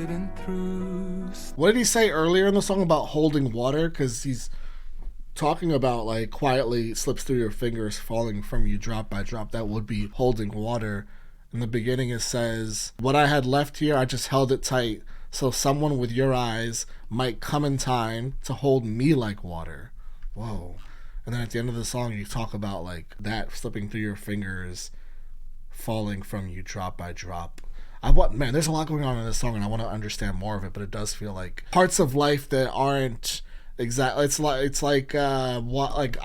What did he say earlier in the song about holding water? Because he's talking about like quietly slips through your fingers, falling from you drop by drop. That would be holding water. In the beginning it says, what I had left here, I just held it tight, so someone with your eyes might come in time to hold me like water. Whoa. And then at the end of the song, you talk about like that slipping through your fingers, falling from you drop by drop. Man, there's a lot going on in this song, and I want to understand more of it. But it does feel like parts of life that aren't exactly. It's like I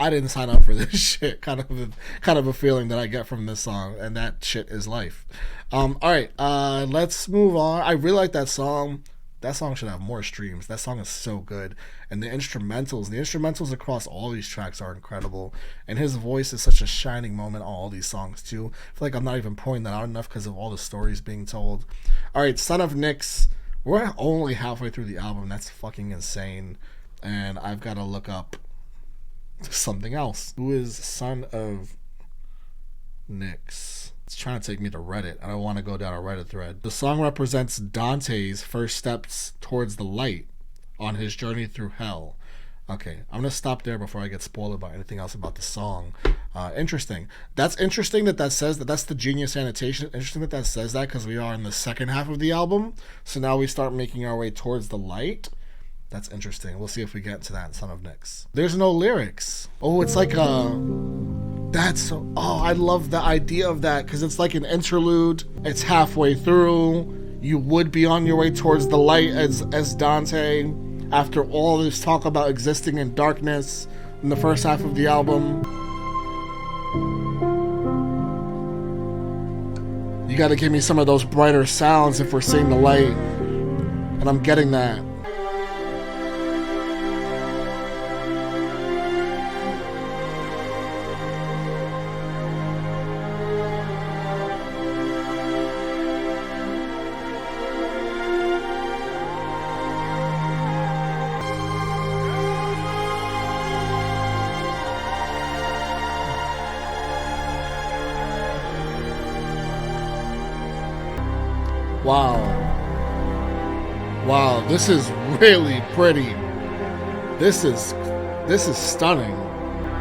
didn't sign up for this shit. Kind of a feeling that I get from this song, and that shit is life. All right, let's move on. I really like that song. That song should have more streams. That song is so good. And the instrumentals across all these tracks are incredible. And his voice is such a shining moment on all these songs too. I feel like I'm not even pointing that out enough because of all the stories being told. All right, Son of Nyx. We're only halfway through the album. That's fucking insane. And I've got to look up something else. Who is Son of Nyx. It's trying to take me to Reddit. I don't want to go down a Reddit thread. The song represents Dante's first steps towards the light on his journey through hell. Okay, I'm going to stop there before I get spoiled by anything else about the song. Interesting. That's interesting that says that. That's the genius annotation. Interesting that says that, because we are in the second half of the album. So now we start making our way towards the light. That's interesting. We'll see if we get to that in Son of Nyx. There's no lyrics. Oh, it's like a... That's so... Oh, I love the idea of that, because it's like an interlude. It's halfway through. You would be on your way towards the light as Dante, after all this talk about existing in darkness in the first half of the album. You gotta give me some of those brighter sounds if we're seeing the light. And I'm getting that. Wow, this is really pretty. This is stunning.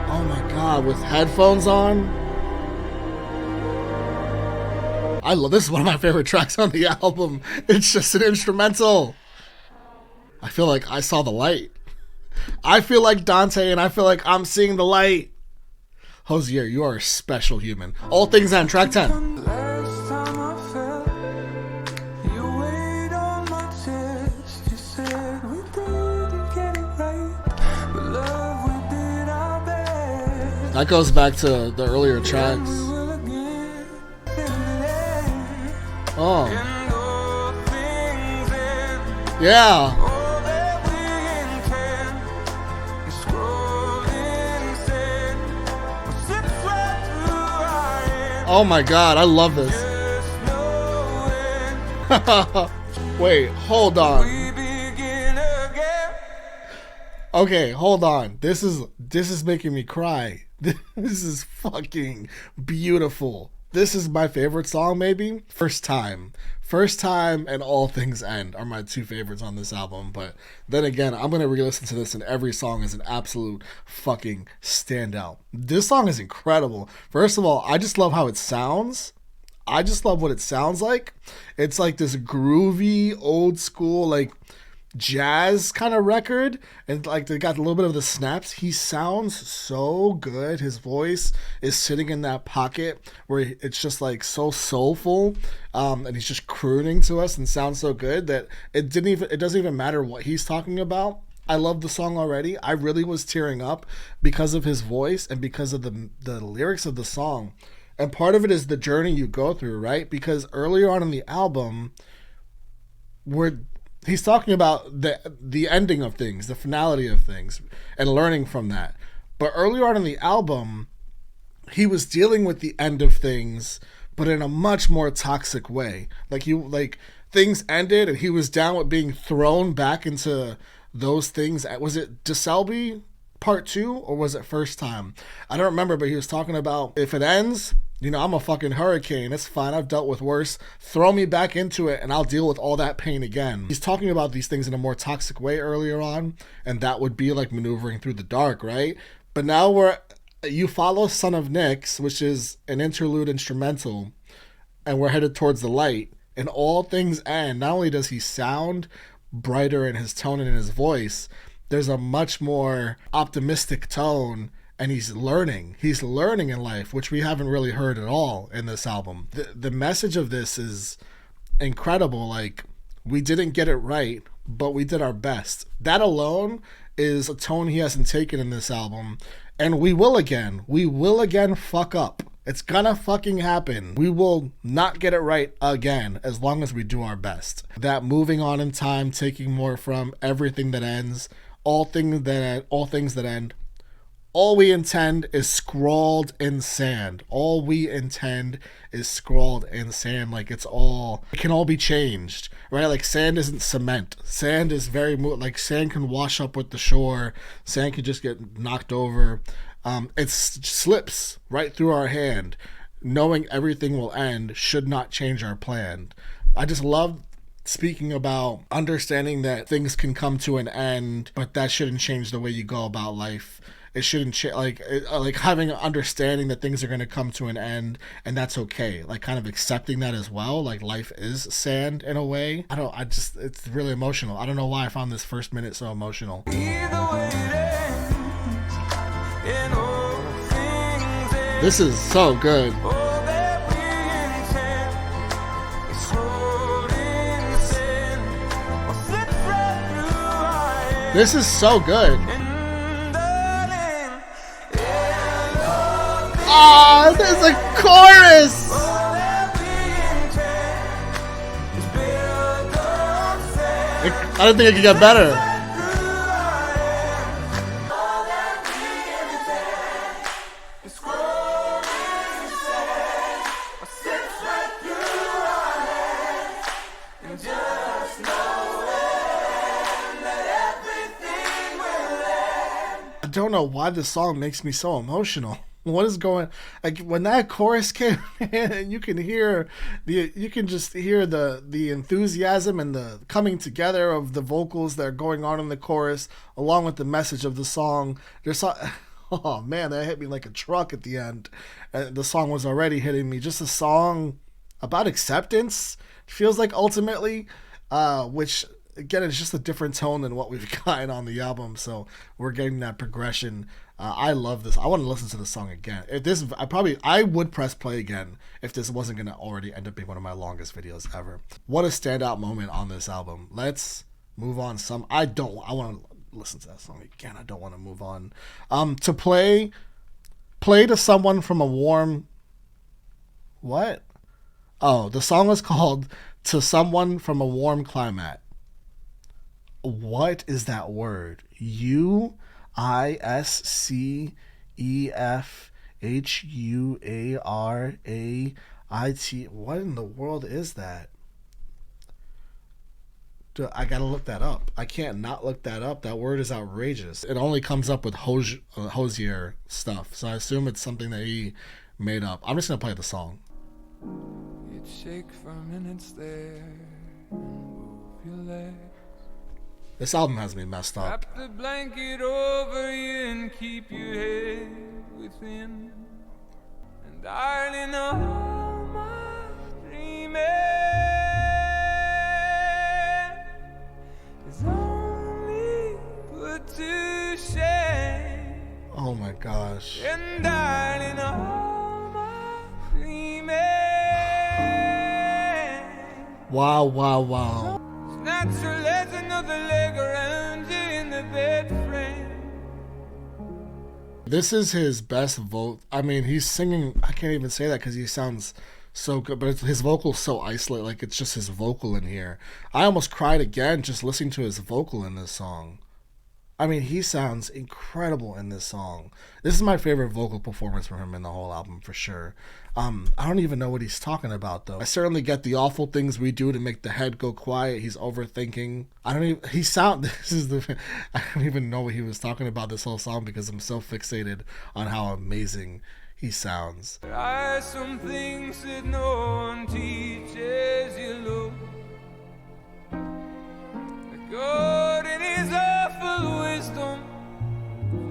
Oh my god, with headphones on. I love this. Is one of my favorite tracks on the album. It's just an instrumental. I feel like I saw the light. I feel like Dante, and I feel like I'm seeing the light. Hozier, you are a special human. All things on track 10. That goes back to the earlier tracks. Oh. Yeah. Oh my god, I love this. Wait, hold on. Okay, hold on. This is making me cry. This is fucking beautiful. This is my favorite song, maybe. First Time and All Things End are my two favorites on this album. But then again, I'm going to re-listen to this, and every song is an absolute fucking standout. This song is incredible. First of all, I just love how it sounds. I just love what it sounds like. It's like this groovy, old school, like jazz kind of record, and like they got a little bit of the snaps. He sounds so good. His voice is sitting in that pocket where it's just like so soulful, and he's just crooning to us and sounds so good that it doesn't even matter what he's talking about. I love the song already. I really was tearing up because of his voice and because of the lyrics of the song. And part of it is the journey you go through, right? Because earlier on in the album, he's talking about the ending of things, the finality of things, and learning from that. But earlier on in the album, he was dealing with the end of things, but in a much more toxic way. Like things ended, and he was down with being thrown back into those things. Was it Selby Part 2, or was it First Time? I don't remember, but he was talking about, if it ends, I'm a fucking hurricane. It's fine. I've dealt with worse. Throw me back into it and I'll deal with all that pain again. He's talking about these things in a more toxic way earlier on, and that would be like maneuvering through the dark, right? But now you follow Son of Nyx, which is an interlude instrumental, and we're headed towards the light, and All Things End. Not only does he sound brighter in his tone and in his voice, there's a much more optimistic tone. And he's learning in life, which we haven't really heard at all in this album. The message of this is incredible. Like, we didn't get it right, but we did our best. That alone is a tone he hasn't taken in this album. And we will again fuck up. It's gonna fucking happen. We will not get it right again as long as we do our best. That moving on in time, taking more from everything that ends, all things that end. All we intend is scrawled in sand. All we intend is scrawled in sand. Like, it can all be changed, right? Like, sand isn't cement. Sand is like, sand can wash up with the shore. Sand can just get knocked over. It slips right through our hand. knowing everything will end should not change our plan. I just love speaking about understanding that things can come to an end, but that shouldn't change the way you go about life. It shouldn't like having an understanding that things are going to come to an end, and that's okay. Like kind of accepting that as well. Like life is sand in a way. It's really emotional. I don't know why I found this first minute so emotional. This is so good. This is so good. Oh, there's a chorus. I don't think it could get better. I don't know why this song makes me so emotional. What is going, like when that chorus came in, you can just hear the enthusiasm and the coming together of the vocals that are going on in the chorus, along with the message of the song. Oh man, that hit me like a truck at the end. The song was already hitting me. Just a song about acceptance, feels like ultimately, which again is just a different tone than what we've gotten on the album. So we're getting that progression. I love this. I want to listen to the song again. I would press play again if this wasn't going to already end up being one of my longest videos ever. What a standout moment on this album. Let's move on. I want to listen to that song again. I don't want to move on. To play to someone from a warm. What? Oh, the song is called To Someone from a Warm Climate. What is that word? UISCEFHUARAIT. What in the world is that? I gotta look that up. I can't not look that up. That word is outrageous. It only comes up with Hozier stuff, so I assume it's something that he made up. I'm just gonna play the song. You'd shake for minutes there and move your legs. This album has me messed up. Wrap the blanket over you and keep your head within. And darling, all my dreaming is only put to shame. Oh my gosh. And darling, all my dreaming. Wow. It's natural as another leg around you in the bed frame. This is his best vote. I mean, he's singing. I can't even say that because he sounds so good, but his vocal's so isolated. Like it's just his vocal in here. I almost cried again just listening to his vocal in this song. I mean, he sounds incredible in this song. This is my favorite vocal performance from him in the whole album for sure. I don't even know what he's talking about though. I certainly get the awful things we do to make the head go quiet. He's overthinking. I don't even know what he was talking about this whole song because I'm so fixated on how amazing he sounds. There are some things that no one teaches you, look. God in his awful wisdom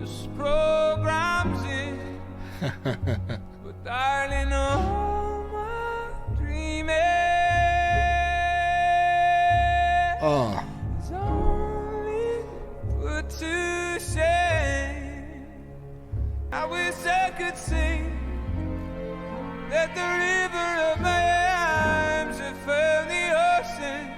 just programs in. But darling, all my dreaming is only put to shame. I wish I could sing that the river of my arms had found the ocean.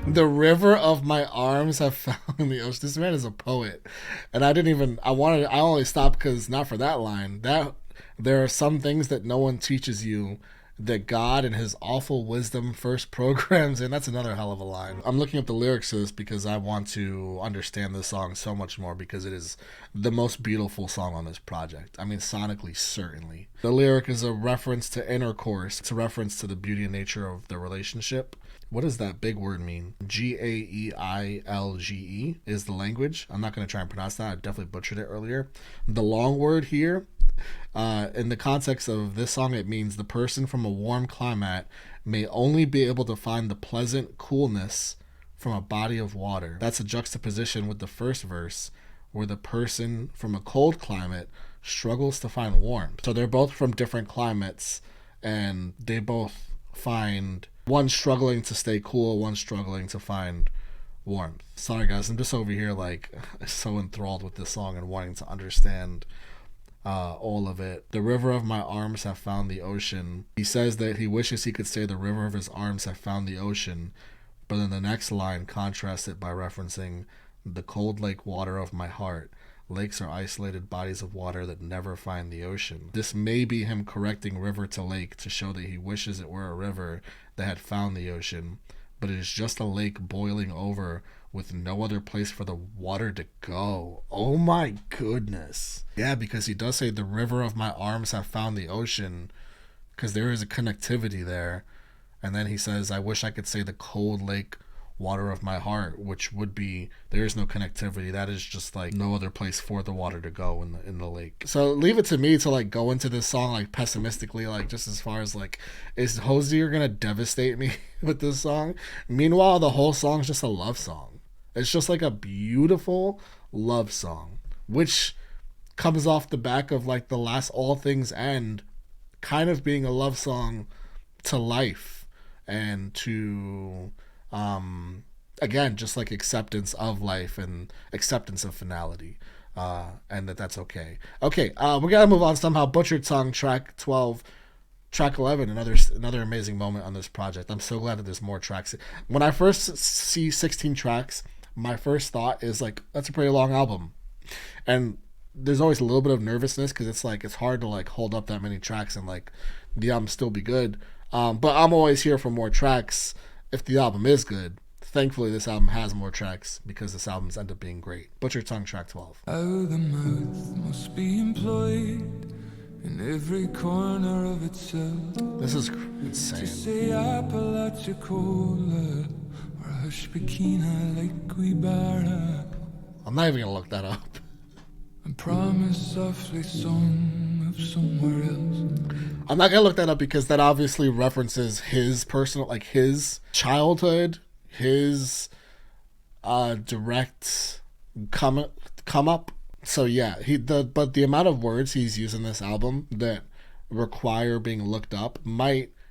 The river of my arms have found the ocean. This man is a poet. And I only stopped because not for that line. There are some things that no one teaches you that God in his awful wisdom first programs in. That's another hell of a line. I'm looking up the lyrics to this because I want to understand this song so much more because it is the most beautiful song on this project. I mean, sonically, certainly. The lyric is a reference to intercourse. It's a reference to the beauty and nature of the relationship. What does that big word mean? Gaeilge is the language. I'm not going to try and pronounce that. I definitely butchered it earlier. The long word here In the context of this song, it means the person from a warm climate may only be able to find the pleasant coolness from a body of water. That's a juxtaposition with the first verse, where the person from a cold climate struggles to find warmth. So they're both from different climates, and they both find one struggling to stay cool, one struggling to find warmth. Sorry guys, I'm just over here like so enthralled with this song and wanting to understand all of it. The river of my arms have found the ocean. He says that he wishes he could say the river of his arms have found the ocean, but in the next line contrasts it by referencing the cold lake water of my heart. Lakes are isolated bodies of water that never find the ocean. This may be him correcting river to lake to show that he wishes it were a river that had found the ocean, but it is just a lake boiling over with no other place for the water to go. Oh my goodness. Yeah, because he does say the river of my arms have found the ocean, because there is a connectivity there. And then he says, I wish I could say the cold lake water of my heart, which would be, there is no connectivity. That is just like no other place for the water to go in the lake. So leave it to me to like go into this song like pessimistically, like just as far as like, is Hozier gonna devastate me with this song? Meanwhile, the whole song's just a love song. It's just like a beautiful love song, which comes off the back of like the last All Things End kind of being a love song to life and to again, just like acceptance of life and acceptance of finality, and that's okay. We gotta move on somehow. Butchered Tongue, track 12, track 11, another amazing moment on this project. I'm so glad that there's more tracks. When I first see 16 tracks, my first thought is like, that's a pretty long album, and there's always a little bit of nervousness because it's like it's hard to like hold up that many tracks and like the album still be good. But I'm always here for more tracks if the album is good. Thankfully, this album has more tracks because this album's end up being great. Butchered Tongue, track 12. How the mouth must be employed in every corner of itself. This is To insane. say Apalachicola or Hushpikina like we barra, I'm not even gonna look that up. and promise softly some of somewhere else. I'm not gonna look that up because that obviously references his personal, like his childhood, his direct come up. So yeah, but the amount of words he's used in this album that require being looked up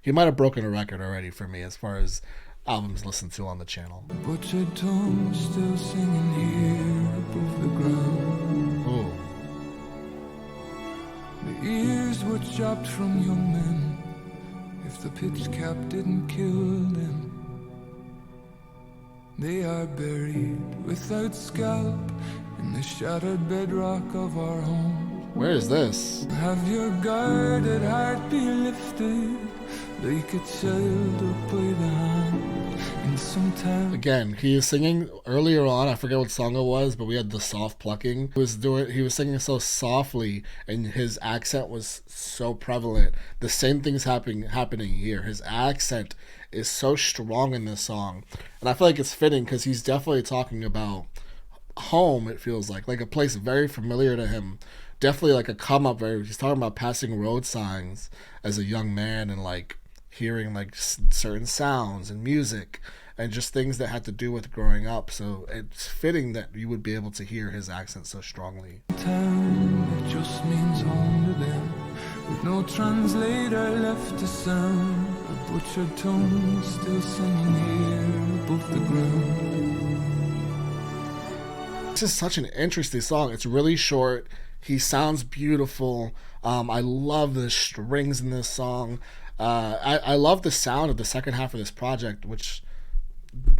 he might have broken a record already for me as far as albums listened to on the channel. Butchered tongue still singing here above the ground. Ooh. The ears were chopped from young men. If the pitch cap didn't kill them, they are buried without scalp in the shattered bedrock of our home. Where is this? Have your guarded heart be lifted like a child up by the hand in some time. Again, he is singing earlier on, I forget what song it was, but we had the soft plucking. He was singing so softly and his accent was so prevalent. The same thing's happening here. His accent is so strong in this song. And I feel like it's fitting because he's definitely talking about home, it feels like a place very familiar to him. Definitely like a come up, he's talking about passing road signs as a young man and like hearing like certain sounds and music and just things that had to do with growing up. So it's fitting that you would be able to hear his accent so strongly. Town, it just means home to them, with no translator left to sound. A butchered tongue still singing here above the ground. This is such an interesting song. It's really short. He sounds beautiful. I love the strings in this song. I love the sound of the second half of this project, which,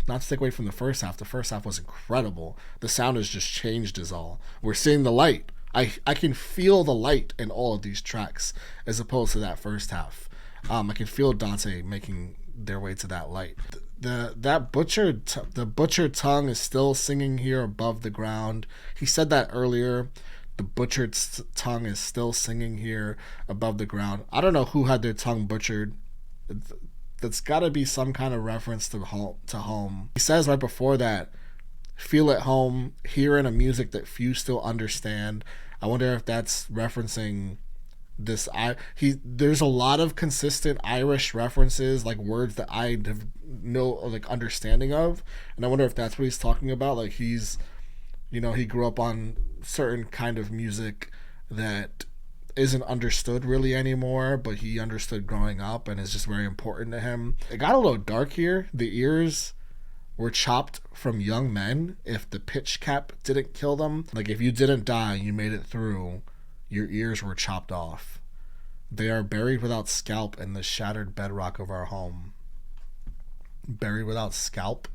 not to take away from the first half was incredible. The sound has just changed is all. We're seeing the light. I can feel the light in all of these tracks as opposed to that first half. I can feel Dante making their way to that light. The butchered tongue is still singing here above the ground. He said that earlier. The butchered tongue is still singing here above the ground. I don't know who had their tongue butchered. That's got to be some kind of reference to home. He says right before that, feel at home, hearing a music that few still understand. I wonder if that's referencing There's a lot of consistent Irish references, like words that I have no like understanding of, and I wonder if that's what he's talking about. Like he's, he grew up on certain kind of music that isn't understood really anymore, but he understood growing up and is just very important to him. It got a little dark here. The ears were chopped from young men if the pitch cap didn't kill them. Like if you didn't die, you made it through, your ears were chopped off. They are buried without scalp in the shattered bedrock of our home. Buried without scalp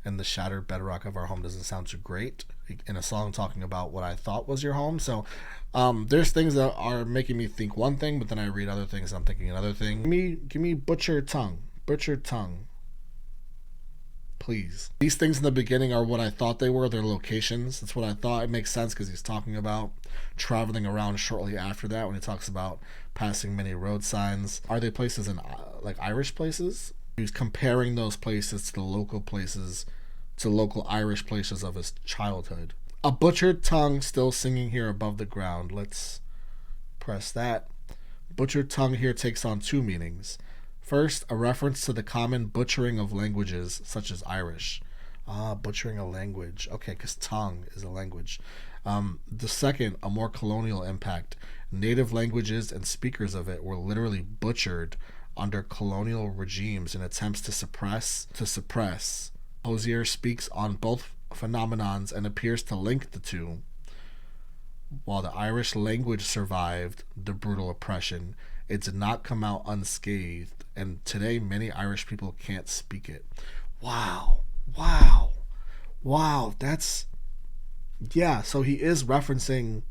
in the shattered bedrock of our home doesn't sound too great in a song talking about what I thought was your home. So there's things that are making me think one thing, but then I read other things and I'm thinking another thing. Give me butchered tongue. Butchered tongue. Please. These things in the beginning are what I thought they were. They're locations. That's what I thought. It makes sense because he's talking about traveling around shortly after that when he talks about passing many road signs. Are they places in like Irish places? He's comparing those places to the local places, to local Irish places of his childhood. A butchered tongue still singing here above the ground. Let's press that. Butchered tongue here takes on two meanings. First, a reference to the common butchering of languages, such as Irish. Butchering a language. Okay, because tongue is a language. The second, a more colonial impact. Native languages and speakers of it were literally butchered under colonial regimes in attempts to suppress. Hozier speaks on both phenomenons and appears to link the two. While the Irish language survived the brutal oppression, it did not come out unscathed, and today many Irish people can't speak it. Wow. That's, yeah, so he is referencing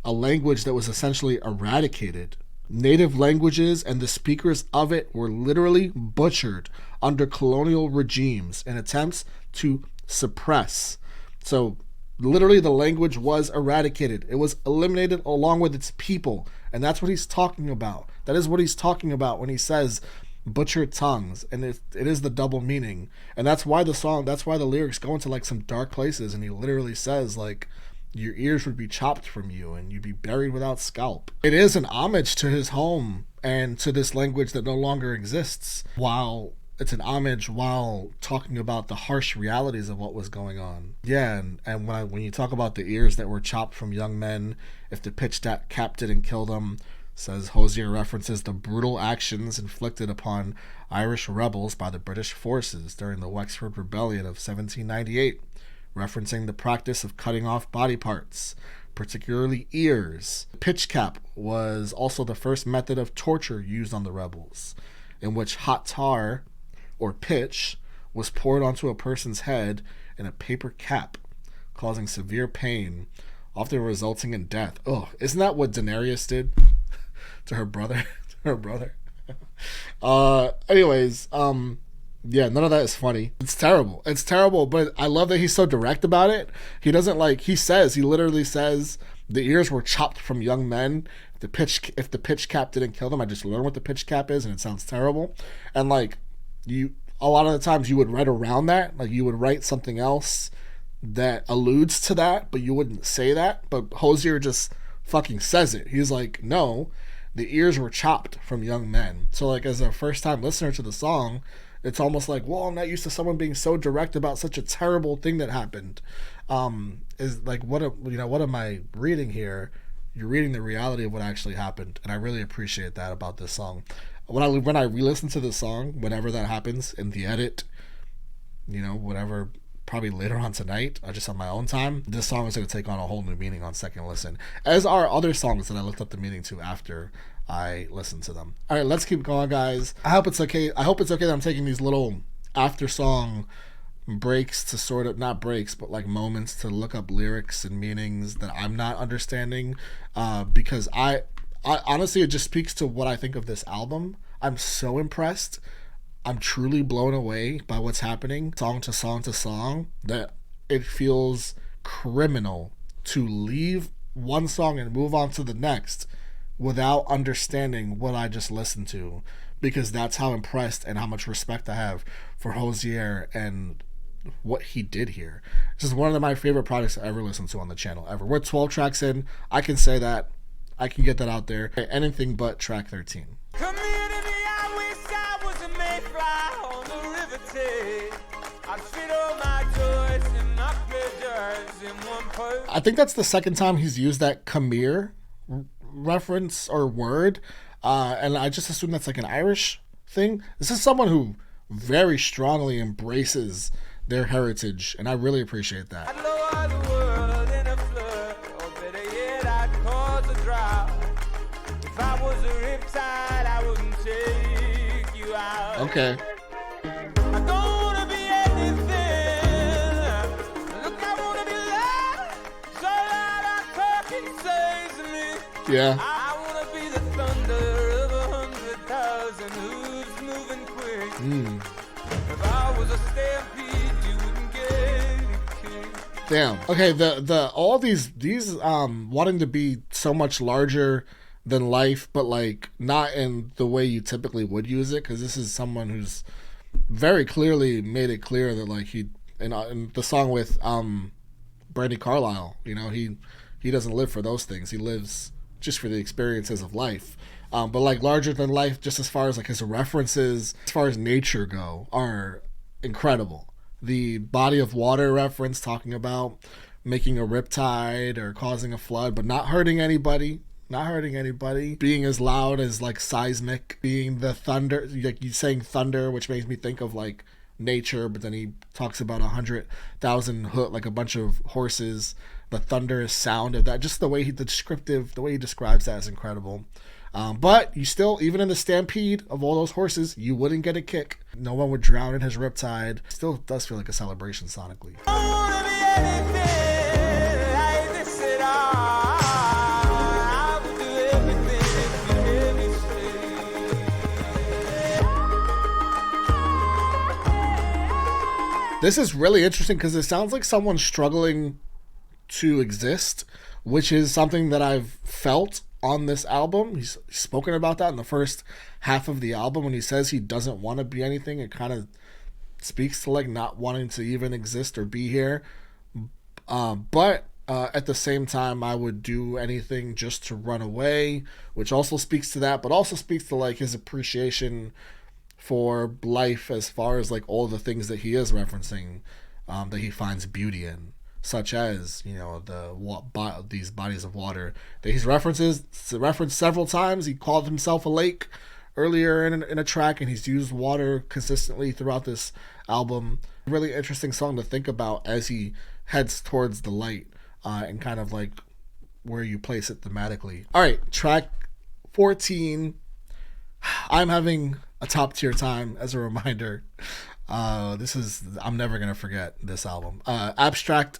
a language that was essentially eradicated. Native languages and the speakers of it were literally butchered under colonial regimes in attempts to suppress. So literally the language was eradicated. It was eliminated along with its people. And that's what he's talking about. That is what he's talking about when he says butchered tongues. And it is the double meaning. And that's why the lyrics go into like some dark places. And he literally says like, your ears would be chopped from you and you'd be buried without scalp. It is an homage to his home and to this language that no longer exists. While it's an homage while talking about the harsh realities of what was going on. Yeah, and when you talk about the ears that were chopped from young men, if the pitch cap didn't kill them, says Hozier references the brutal actions inflicted upon Irish rebels by the British forces during the Wexford Rebellion of 1798. Referencing the practice of cutting off body parts, particularly ears. The pitch cap was also the first method of torture used on the rebels, in which hot tar, or pitch, was poured onto a person's head in a paper cap, causing severe pain, often resulting in death. Oh, isn't that what Daenerys did to her brother? Anyways, yeah, none of that is funny. It's terrible, but I love that he's so direct about it. He doesn't he literally says the ears were chopped from young men. If the pitch cap didn't kill them, I just learned what the pitch cap is and it sounds terrible. And a lot of the times you would write around that, like you would write something else that alludes to that, but you wouldn't say that. But Hozier just fucking says it. He's like, no, the ears were chopped from young men. So like as a first time listener to the song, it's almost like, well, I'm not used to someone being so direct about such a terrible thing that happened. Is like, what am I reading here? You're reading the reality of what actually happened, and I really appreciate that about this song. When I re-listen to this song, whenever that happens in the edit, whatever, probably later on tonight, just on my own time, this song is going to take on a whole new meaning on second listen, as are other songs that I looked up the meaning to after I listened to them. All right, let's keep going, guys. I hope it's okay that I'm taking these little after song breaks to sort of, not breaks, but like moments to look up lyrics and meanings that I'm not understanding, because I honestly, it just speaks to what I think of this album. I'm so impressed. I'm truly blown away by what's happening song to song to song, that it feels criminal to leave one song and move on to the next without understanding what I just listened to, because that's how impressed and how much respect I have for Hozier and what he did here. This is one of my favorite projects I ever listened to on the channel ever. We're 12 tracks in. I can say that I can get that out there. Anything but track 13. Come here to me, I wish I was a mayfly on the river Tay. I'd fit all my joys and my pleasures in one place. I think that's the second time he's used that come here reference or word. And I just assume that's like an Irish thing. This is someone who very strongly embraces their heritage, and I really appreciate that. I'd lower the world in a flood, or better yet, I'd cause a drought. If I was a riptide, I wouldn't take you out. Okay. I don't wanna be anything. Look, I wanna be loved. So loud I talking says to me. Yeah. I wanna be the thunder of 100,000 hooves moving quick. If I was a stampede, you wouldn't get a kick. Damn. Okay, the all these wanting to be so much larger than life, but like not in the way you typically would use it, because this is someone who's very clearly made it clear that like he in the song with Brandi Carlile, you know, he doesn't live for those things. He lives just for the experiences of life. But like larger than life, just as far as like his references, as far as nature go, are incredible. The body of water reference, talking about making a riptide or causing a flood, but not hurting anybody. Being as loud as like seismic, being the thunder, like you saying thunder, which makes me think of like nature, but then he talks about 100,000 hoot, like a bunch of horses, the thunderous sound of that. Just the way the way he describes that is incredible. But you still, even in the stampede of all those horses, you wouldn't get a kick. No one would drown in his riptide. Still does feel like a celebration sonically. I wanna be anything like this at all. I would do everything if you let me stay. This is really interesting because it sounds like someone struggling to exist, which is something that I've felt on this album. He's spoken about that in the first half of the album when he says he doesn't want to be anything. It kind of speaks to like not wanting to even exist or be here. But at the same time, I would do anything just to run away, which also speaks to that, but also speaks to like his appreciation for life as far as like all the things that he is referencing, that he finds beauty in, such as, you know, these bodies of water that he's referenced several times. He called himself a lake earlier in a track, and he's used water consistently throughout this album. Really interesting song to think about as he heads towards the light, and kind of like where you place it thematically. All right, track 14. I'm having a top tier time. As a reminder, I'm never gonna forget this album. Abstract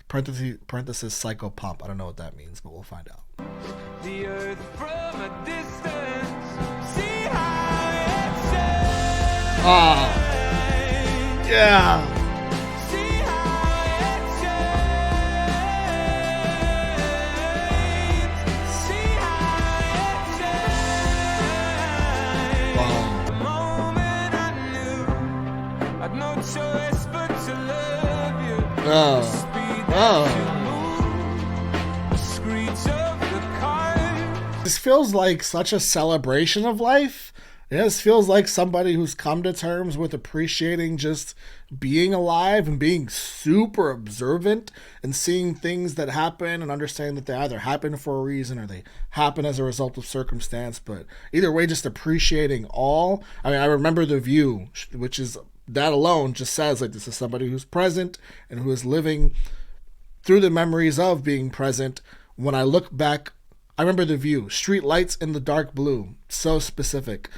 parenthesis psycho pump. I don't know what that means, but we'll find out. The earth from a distance, see how it shines. Yeah. See how it shines. See how it shines. The moment I knew I'd no choice but to love you. The speed that you move, the screech of the car. This feels like such a celebration of life. This feels like somebody who's come to terms with appreciating just being alive and being super observant and seeing things that happen and understanding that they either happen for a reason or they happen as a result of circumstance. But either way, just appreciating all. I mean, I remember The View, which is, that alone just says like this is somebody who's present and who is living through the memories of being present. When I look back, I remember The View, street lights in the dark blue, so specific.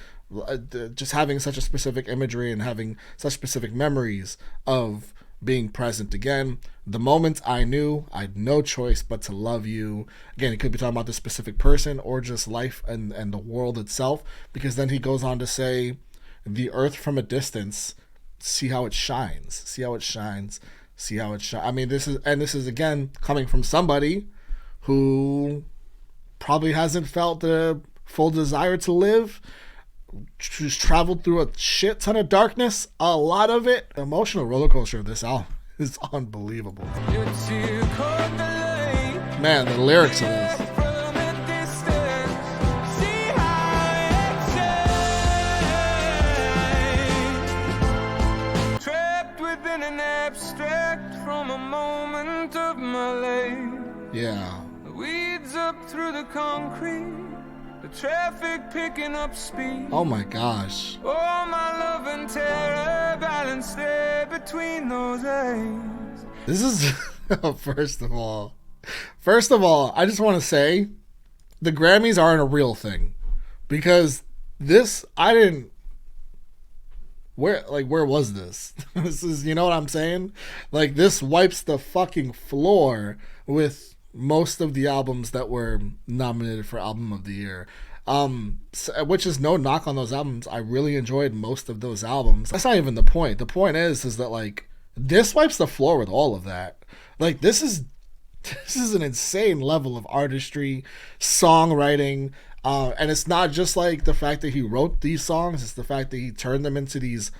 Just having such a specific imagery and having such specific memories of being present again. The moment I knew I'd no choice but to love you. Again, it could be talking about this specific person or just life and the world itself, because then he goes on to say, the earth from a distance, see how it shines. See how it shines. See how it shines. I mean, this is again coming from somebody who probably hasn't felt the full desire to live, who's traveled through a shit ton of darkness, a lot of it. The emotional roller coaster of this album is unbelievable. Man, the lyrics of this. distract from a moment of my life. Yeah. The weeds up through the concrete, the traffic picking up speed. Oh my gosh. Oh, my love and terror balanced there between those eyes. This is first of all, I just want to say the Grammys aren't a real thing, because this, I didn't, where was this? This is, you know what I'm saying? Like, this wipes the fucking floor with most of the albums that were nominated for Album of the Year. Which is no knock on those albums. I really enjoyed most of those albums. That's not even the point. The point is that, like, this wipes the floor with all of that. Like, this is an insane level of artistry, songwriting, and it's not just like the fact that he wrote these songs, it's the fact that he turned them into these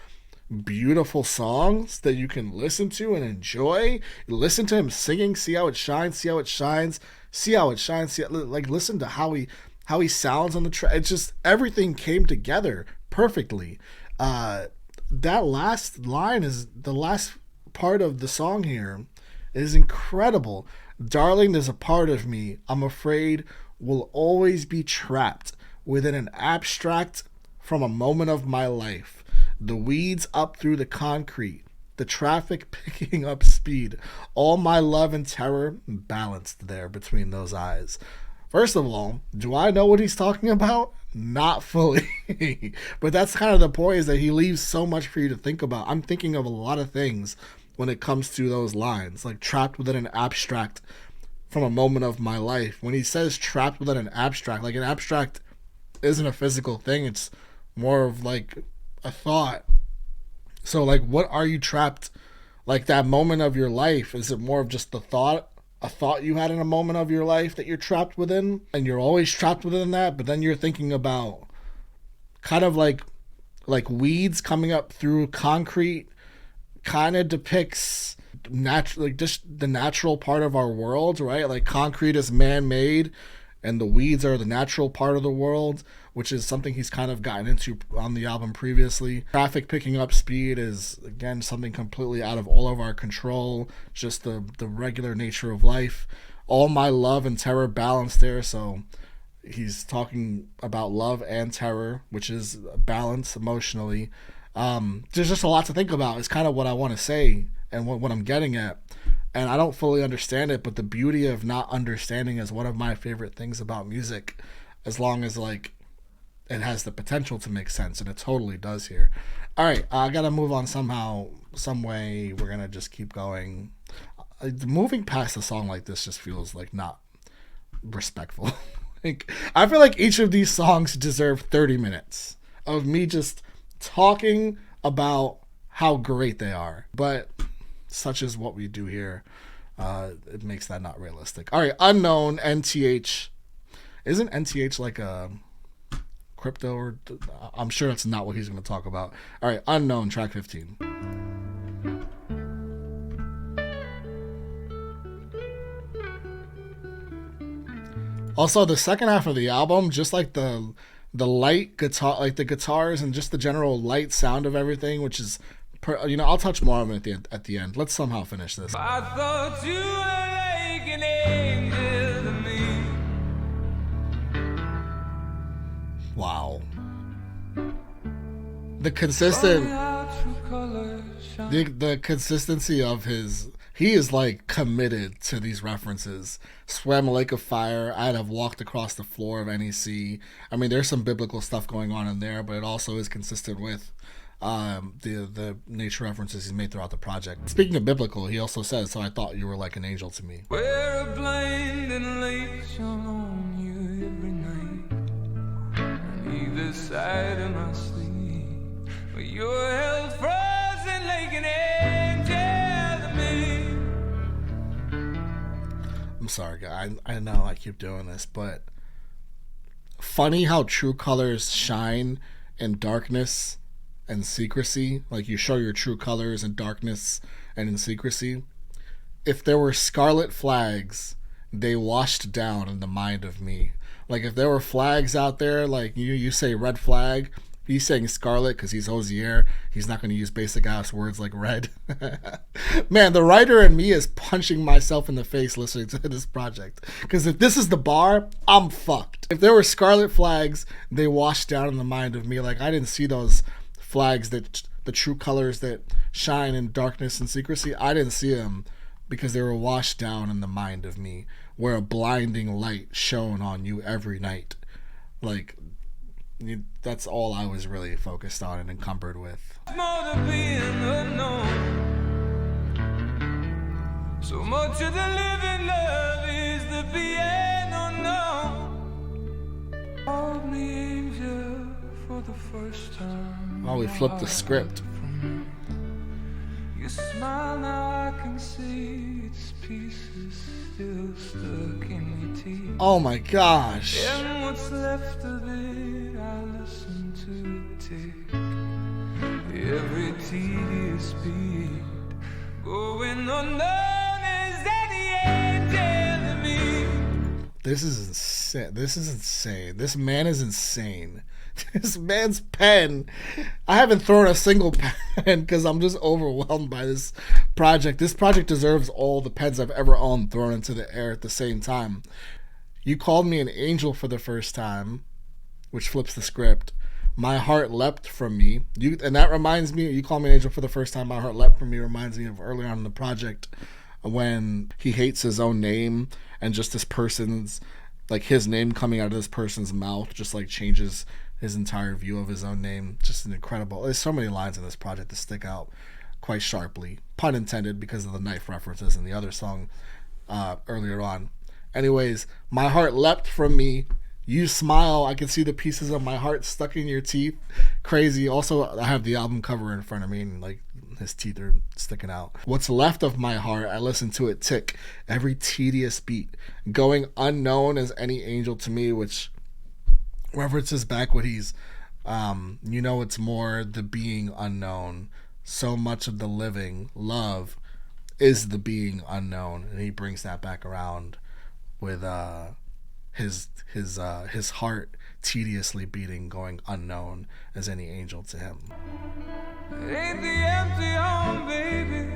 beautiful songs that you can listen to and enjoy. Listen to him singing, see how it shines, see how it shines, see how it shines, like, listen to how he sounds on the track. It's just, everything came together perfectly. That last line is the last part of the song here is incredible. Darling, there's a part of me I'm afraid will always be trapped within an abstract from a moment of my life. The weeds up through the concrete, the traffic picking up speed, all my love and terror balanced there between those eyes. First of all, do I know what he's talking about? Not fully. But that's kind of the point, is that he leaves so much for you to think about. I'm thinking of a lot of things when it comes to those lines, like trapped within an abstract from a moment of my life. When he says trapped within an abstract, like, an abstract isn't a physical thing. It's more of like a thought. So, like, what are you trapped, like, that moment of your life? Is it more of just the thought, a thought you had in a moment of your life that you're trapped within, and you're always trapped within that, but then you're thinking about kind of like weeds coming up through concrete, kind of depicts natural, like, just the natural part of our world, right? Like, concrete is man-made and the weeds are the natural part of the world, which is something he's kind of gotten into on the album previously. Traffic picking up speed is, again, something completely out of all of our control, just the regular nature of life. All my love and terror balanced there, so he's talking about love and terror, which is balance emotionally. There's just a lot to think about. It's kind of what I want to say and what I'm getting at. And I don't fully understand it, but the beauty of not understanding is one of my favorite things about music, as long as, like, it has the potential to make sense, and it totally does here. All right, I gotta move on somehow, some way. We're gonna just keep going. Moving past a song like this just feels like not respectful. Like, I feel like each of these songs deserve 30 minutes of me just talking about how great they are, but such is what we do here. It makes that not realistic. All right, Unknown, NTH. Isn't NTH like a crypto, or I'm sure that's not what he's going to talk about. All right, Unknown, track 15. Also, the second half of the album, just like the light guitar, like the guitars and just the general light sound of everything, which is, I'll touch more on it at the end. Let's somehow finish this. I thought you were like an angel to me. Wow. The consistency of his, he is, like, committed to these references. Swam a lake of fire. I'd have walked across the floor of NEC. I mean, there's some biblical stuff going on in there, but it also is consistent with the nature references he's made throughout the project. Speaking of biblical, he also says, so I thought you were like an angel to me. Wear a blinding light shone on you every night, on either side of my sleep, but you're held frozen like an angel to me. I'm sorry, guys. I know I keep doing this, but funny how true colors shine in darkness and secrecy. Like, you show your true colors in darkness and in secrecy. If there were scarlet flags, they washed down in the mind of me. Like, if there were flags out there, like you say red flag, He's saying scarlet because he's Hozier. He's not going to use basic ass words like red. Man, the writer in me is punching myself in the face listening to this project. Because if this is the bar, I'm fucked. If there were scarlet flags, they washed down in the mind of me. Like, I didn't see those flags, that the true colors that shine in darkness and secrecy. I didn't see them because they were washed down in the mind of me, where a blinding light shone on you every night. Like, that's all I was really focused on and encumbered with. More than being unknown. So much of the living love is the being unknown. Hold me, angel, for the first time. Oh, we flipped the script. Your smile, now I can see its pieces still stuck in your teeth. Oh my gosh. And what's left of it, I listen to it tick. Every tedious beat, going unknown is any angel to me. This is insane. This is insane. This man is insane. This man's pen. I haven't thrown a single pen because I'm just overwhelmed by this project. This project deserves all the pens I've ever owned thrown into the air at the same time. You called me an angel for the first time, which flips the script. My heart leapt from me. And that reminds me, you called me an angel for the first time, my heart leapt from me, reminds me of earlier on in the project when he hates his own name and just this person's, like his name coming out of this person's mouth just like changes his entire view of his own name. Just an incredible. There's so many lines in this project that stick out quite sharply. Pun intended, because of the knife references in the other song earlier on. Anyways, my heart leapt from me. You smile. I can see the pieces of my heart stuck in your teeth. Crazy. Also, I have the album cover in front of me, and like his teeth are sticking out. What's left of my heart, I listen to it tick. Every tedious beat. Going unknown as any angel to me, which references back what he's, it's more the being unknown. So much of the living love is the being unknown, and he brings that back around with his heart tediously beating, going unknown as any angel to him. It ain't the empty home, baby.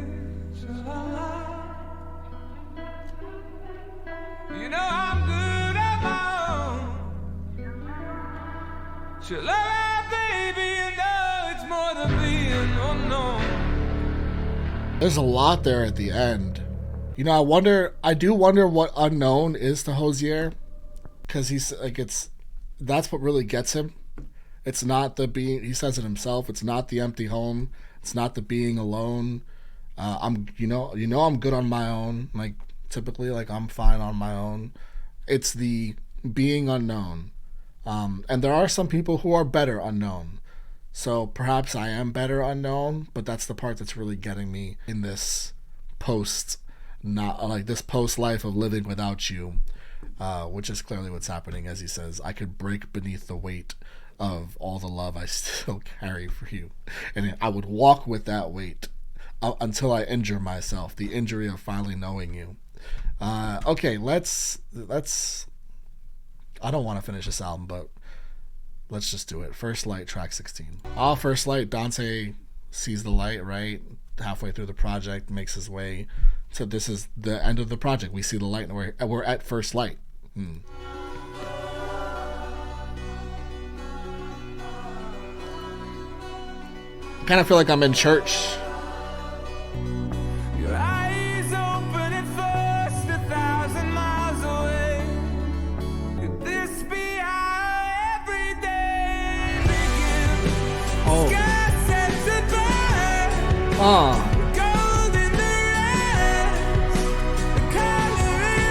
You know I'm good at my own. She'll love, baby, you know it's more than being unknown. There's a lot there at the end. I do wonder what unknown is to Hozier, because he's like, that's what really gets him. It's not the being, he says it himself, it's not the empty home, it's not the being alone. I'm good on my own, like typically, like I'm fine on my own. It's the being unknown. And there are some people who are better unknown. So perhaps I am better unknown, but that's the part that's really getting me in this post life of living without you, which is clearly what's happening, as he says, I could break beneath the weight of all the love I still carry for you, and I would walk with that weight until I injure myself, the injury of finally knowing you. Okay, let's I don't want to finish this album, but let's just do it. First Light, track 16. First Light, Dante sees the light, right? Halfway through the project, makes his way to, this is the end of the project. We see the light, and we're at First Light. I kind of feel like I'm in church. Your eyes open at first, 1,000 miles away. Could this be how every day begins? Sky sets a burn. Gold in the rest, the color in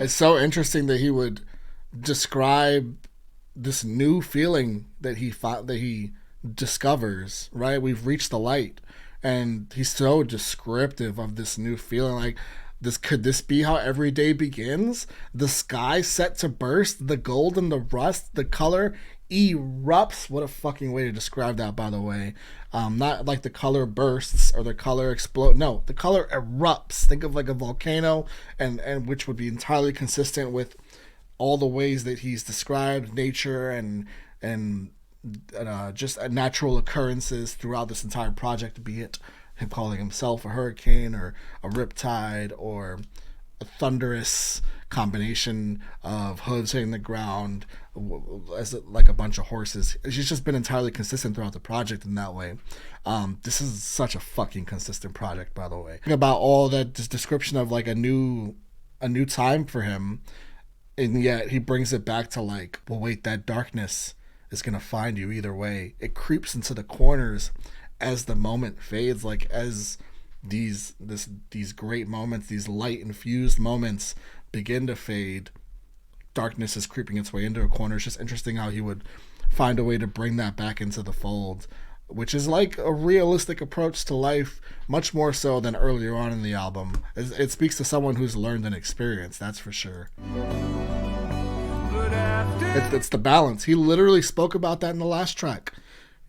It's so interesting that he would describe this new feeling that he discovers, right? We've reached the light, and he's so descriptive of this new feeling. Like, could this be how every day begins? The sky set to burst, the gold and the rust, the color erupts. What a fucking way to describe that, by the way. Not like the color bursts or the color explode. No, the color erupts. Think of like a volcano, and which would be entirely consistent with all the ways that he's described nature and just natural occurrences throughout this entire project, be it him calling himself a hurricane or a riptide or a thunderous combination of hooves hitting the ground as like a bunch of horses. She's just been entirely consistent throughout the project in that way. This is such a fucking consistent project, by the way. About all that, this description of like a new time for him, and yet he brings it back to like, well, wait, that darkness is gonna find you either way. It creeps into the corners as the moment fades, like as these great moments, these light infused moments begin to fade, darkness is creeping its way into a corner. It's just interesting how he would find a way to bring that back into the fold, which is like a realistic approach to life, much more so than earlier on in the album. It speaks to someone who's learned and experienced, that's for sure. It's the balance. He literally spoke about that in the last track,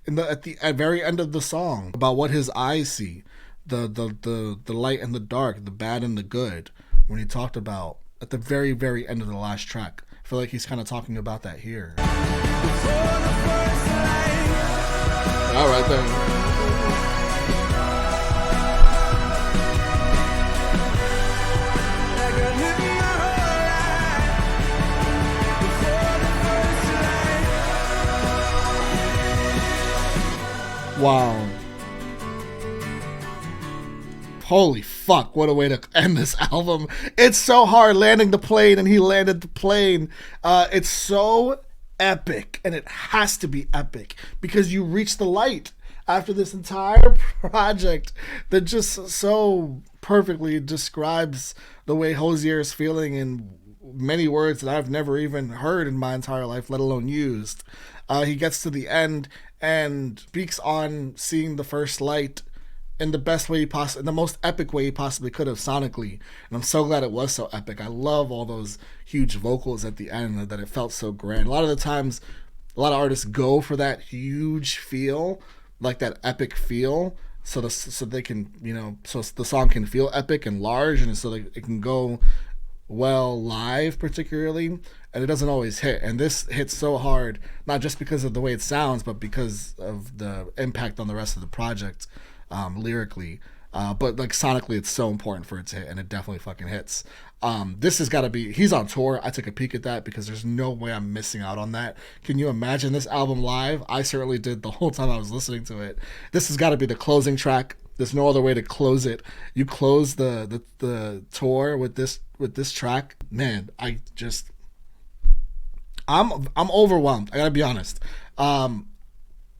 at the very end of the song, about what his eyes see, the light and the dark, the bad and the good. When he talked about at the very, very end of the last track, I feel like he's kind of talking about that here. All right then. Wow. Holy fuck, what a way to end this album. It's so hard landing the plane, and he landed the plane. It's so epic, and it has to be epic because you reach the light after this entire project that just so perfectly describes the way Hozier is feeling in many words that I've never even heard in my entire life, let alone used. He gets to the end and speaks on seeing the first light in the best way he possibly, in the most epic way he possibly could have sonically. And I'm so glad it was so epic. I love all those huge vocals at the end, that it felt so grand. A lot of the times, a lot of artists go for that huge feel, like that epic feel, so they can, so the song can feel epic and large, and so that it can go well live particularly, and it doesn't always hit. And this hits so hard, not just because of the way it sounds, but because of the impact on the rest of the project, lyrically, but like sonically it's so important for it to hit, and it definitely fucking hits. This has got to be, he's on tour. I took a peek at that because there's no way I'm missing out on that. Can you imagine this album live? I certainly did the whole time I was listening to it. This has got to be the closing track. There's no other way to close it. You close the tour with this track. Man, I'm overwhelmed. I gotta be honest.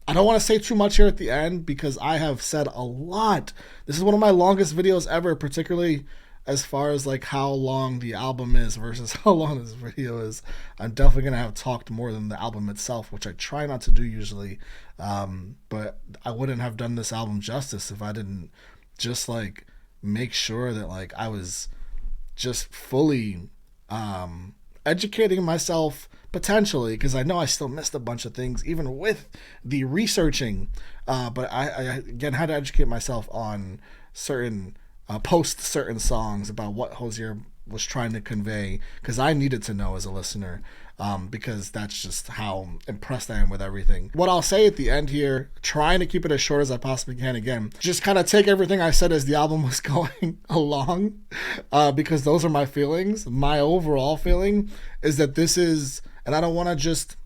I don't want to say too much here at the end because I have said a lot. This is one of my longest videos ever, particularly as far as like how long the album is versus how long this video is. I'm definitely going to have talked more than the album itself, which I try not to do usually. But I wouldn't have done this album justice if I didn't just like make sure that like I was just fully educating myself, potentially, because I know I still missed a bunch of things even with the researching, but I again had to educate myself on certain certain songs about what Hozier was trying to convey, because I needed to know as a listener, because that's just how impressed I am with everything. What I'll say at the end here, trying to keep it as short as I possibly can, again, just kind of take everything I said as the album was going along, because those are my feelings. My overall feeling is that this is, and I don't want to just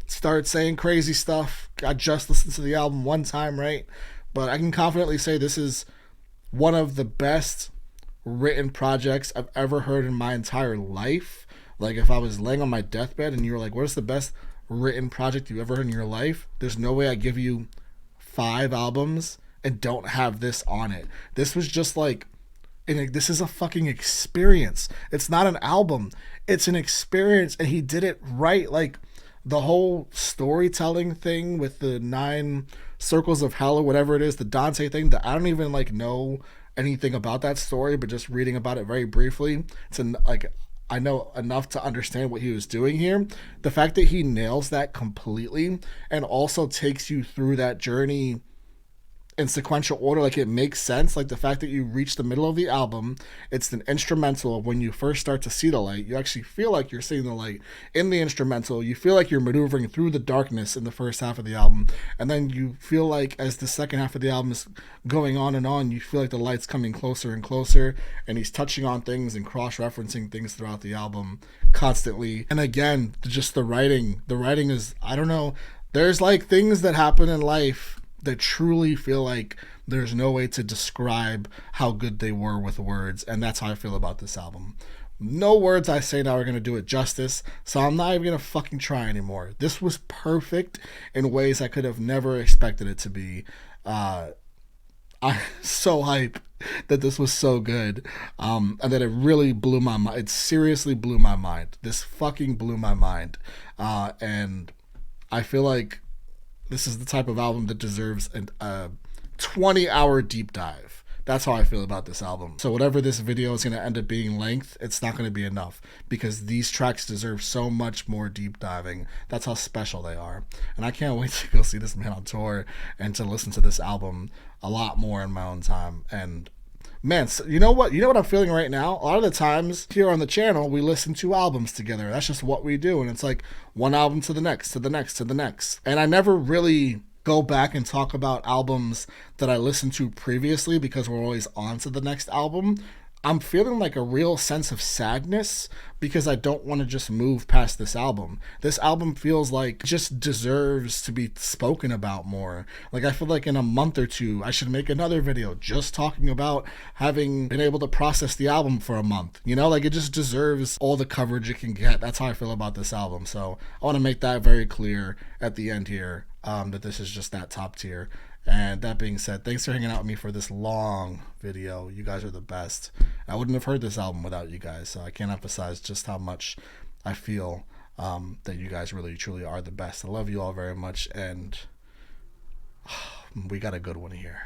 start saying crazy stuff. I just listened to the album one time, right? But I can confidently say this is one of the best written projects I've ever heard in my entire life. Like, if I was laying on my deathbed and you were like, what is the best written project you ever heard in your life? There's no way I give you 5 albums and don't have this on it. This was just like And this is a fucking experience. It's not an album. It's an experience, and he did it right. Like, the whole storytelling thing with the 9 circles of hell or whatever it is, the Dante thing, that I don't even like know anything about that story, but just reading about it very briefly, I know enough to understand what he was doing here. The fact that he nails that completely and also takes you through that journey in sequential order, like it makes sense. Like the fact that you reach the middle of the album, it's an instrumental. When you first start to see the light, you actually feel like you're seeing the light in the instrumental. You feel like you're maneuvering through the darkness in the first half of the album, and then you feel like as the second half of the album is going on, you feel like the light's coming closer and closer, and he's touching on things and cross-referencing things throughout the album constantly. And again, just the writing is, I don't know, there's like things that happen in life that truly feel like there's no way to describe how good they were with words, and that's how I feel about this album. No words I say now are going to do it justice, so I'm not even going to fucking try anymore. This was perfect in ways I could have never expected it to be. I'm so hype that this was so good, and that it really blew my mind. It seriously blew my mind. This fucking blew my mind, and I feel like this is the type of album that deserves a 20-hour deep dive. That's how I feel about this album. So whatever this video is going to end up being length, it's not going to be enough, because these tracks deserve so much more deep diving. That's how special they are. And I can't wait to go see this man on tour and to listen to this album a lot more in my own time. And man, so you know what I'm feeling right now? A lot of the times here on the channel, we listen to albums together. That's just what we do. And it's like one album to the next, to the next, to the next. And I never really go back and talk about albums that I listened to previously, because we're always on to the next album. I'm feeling like a real sense of sadness because I don't want to just move past this album. This album feels like it just deserves to be spoken about more. Like, I feel like in a month or two, I should make another video just talking about having been able to process the album for a month. You know, like, it just deserves all the coverage it can get. That's how I feel about this album. So I want to make that very clear at the end here, that this is just that top tier. And that being said, thanks for hanging out with me for this long video. You guys are the best. I wouldn't have heard this album without you guys, so I can't emphasize just how much I feel that you guys really, truly are the best. I love you all very much, and we got a good one here.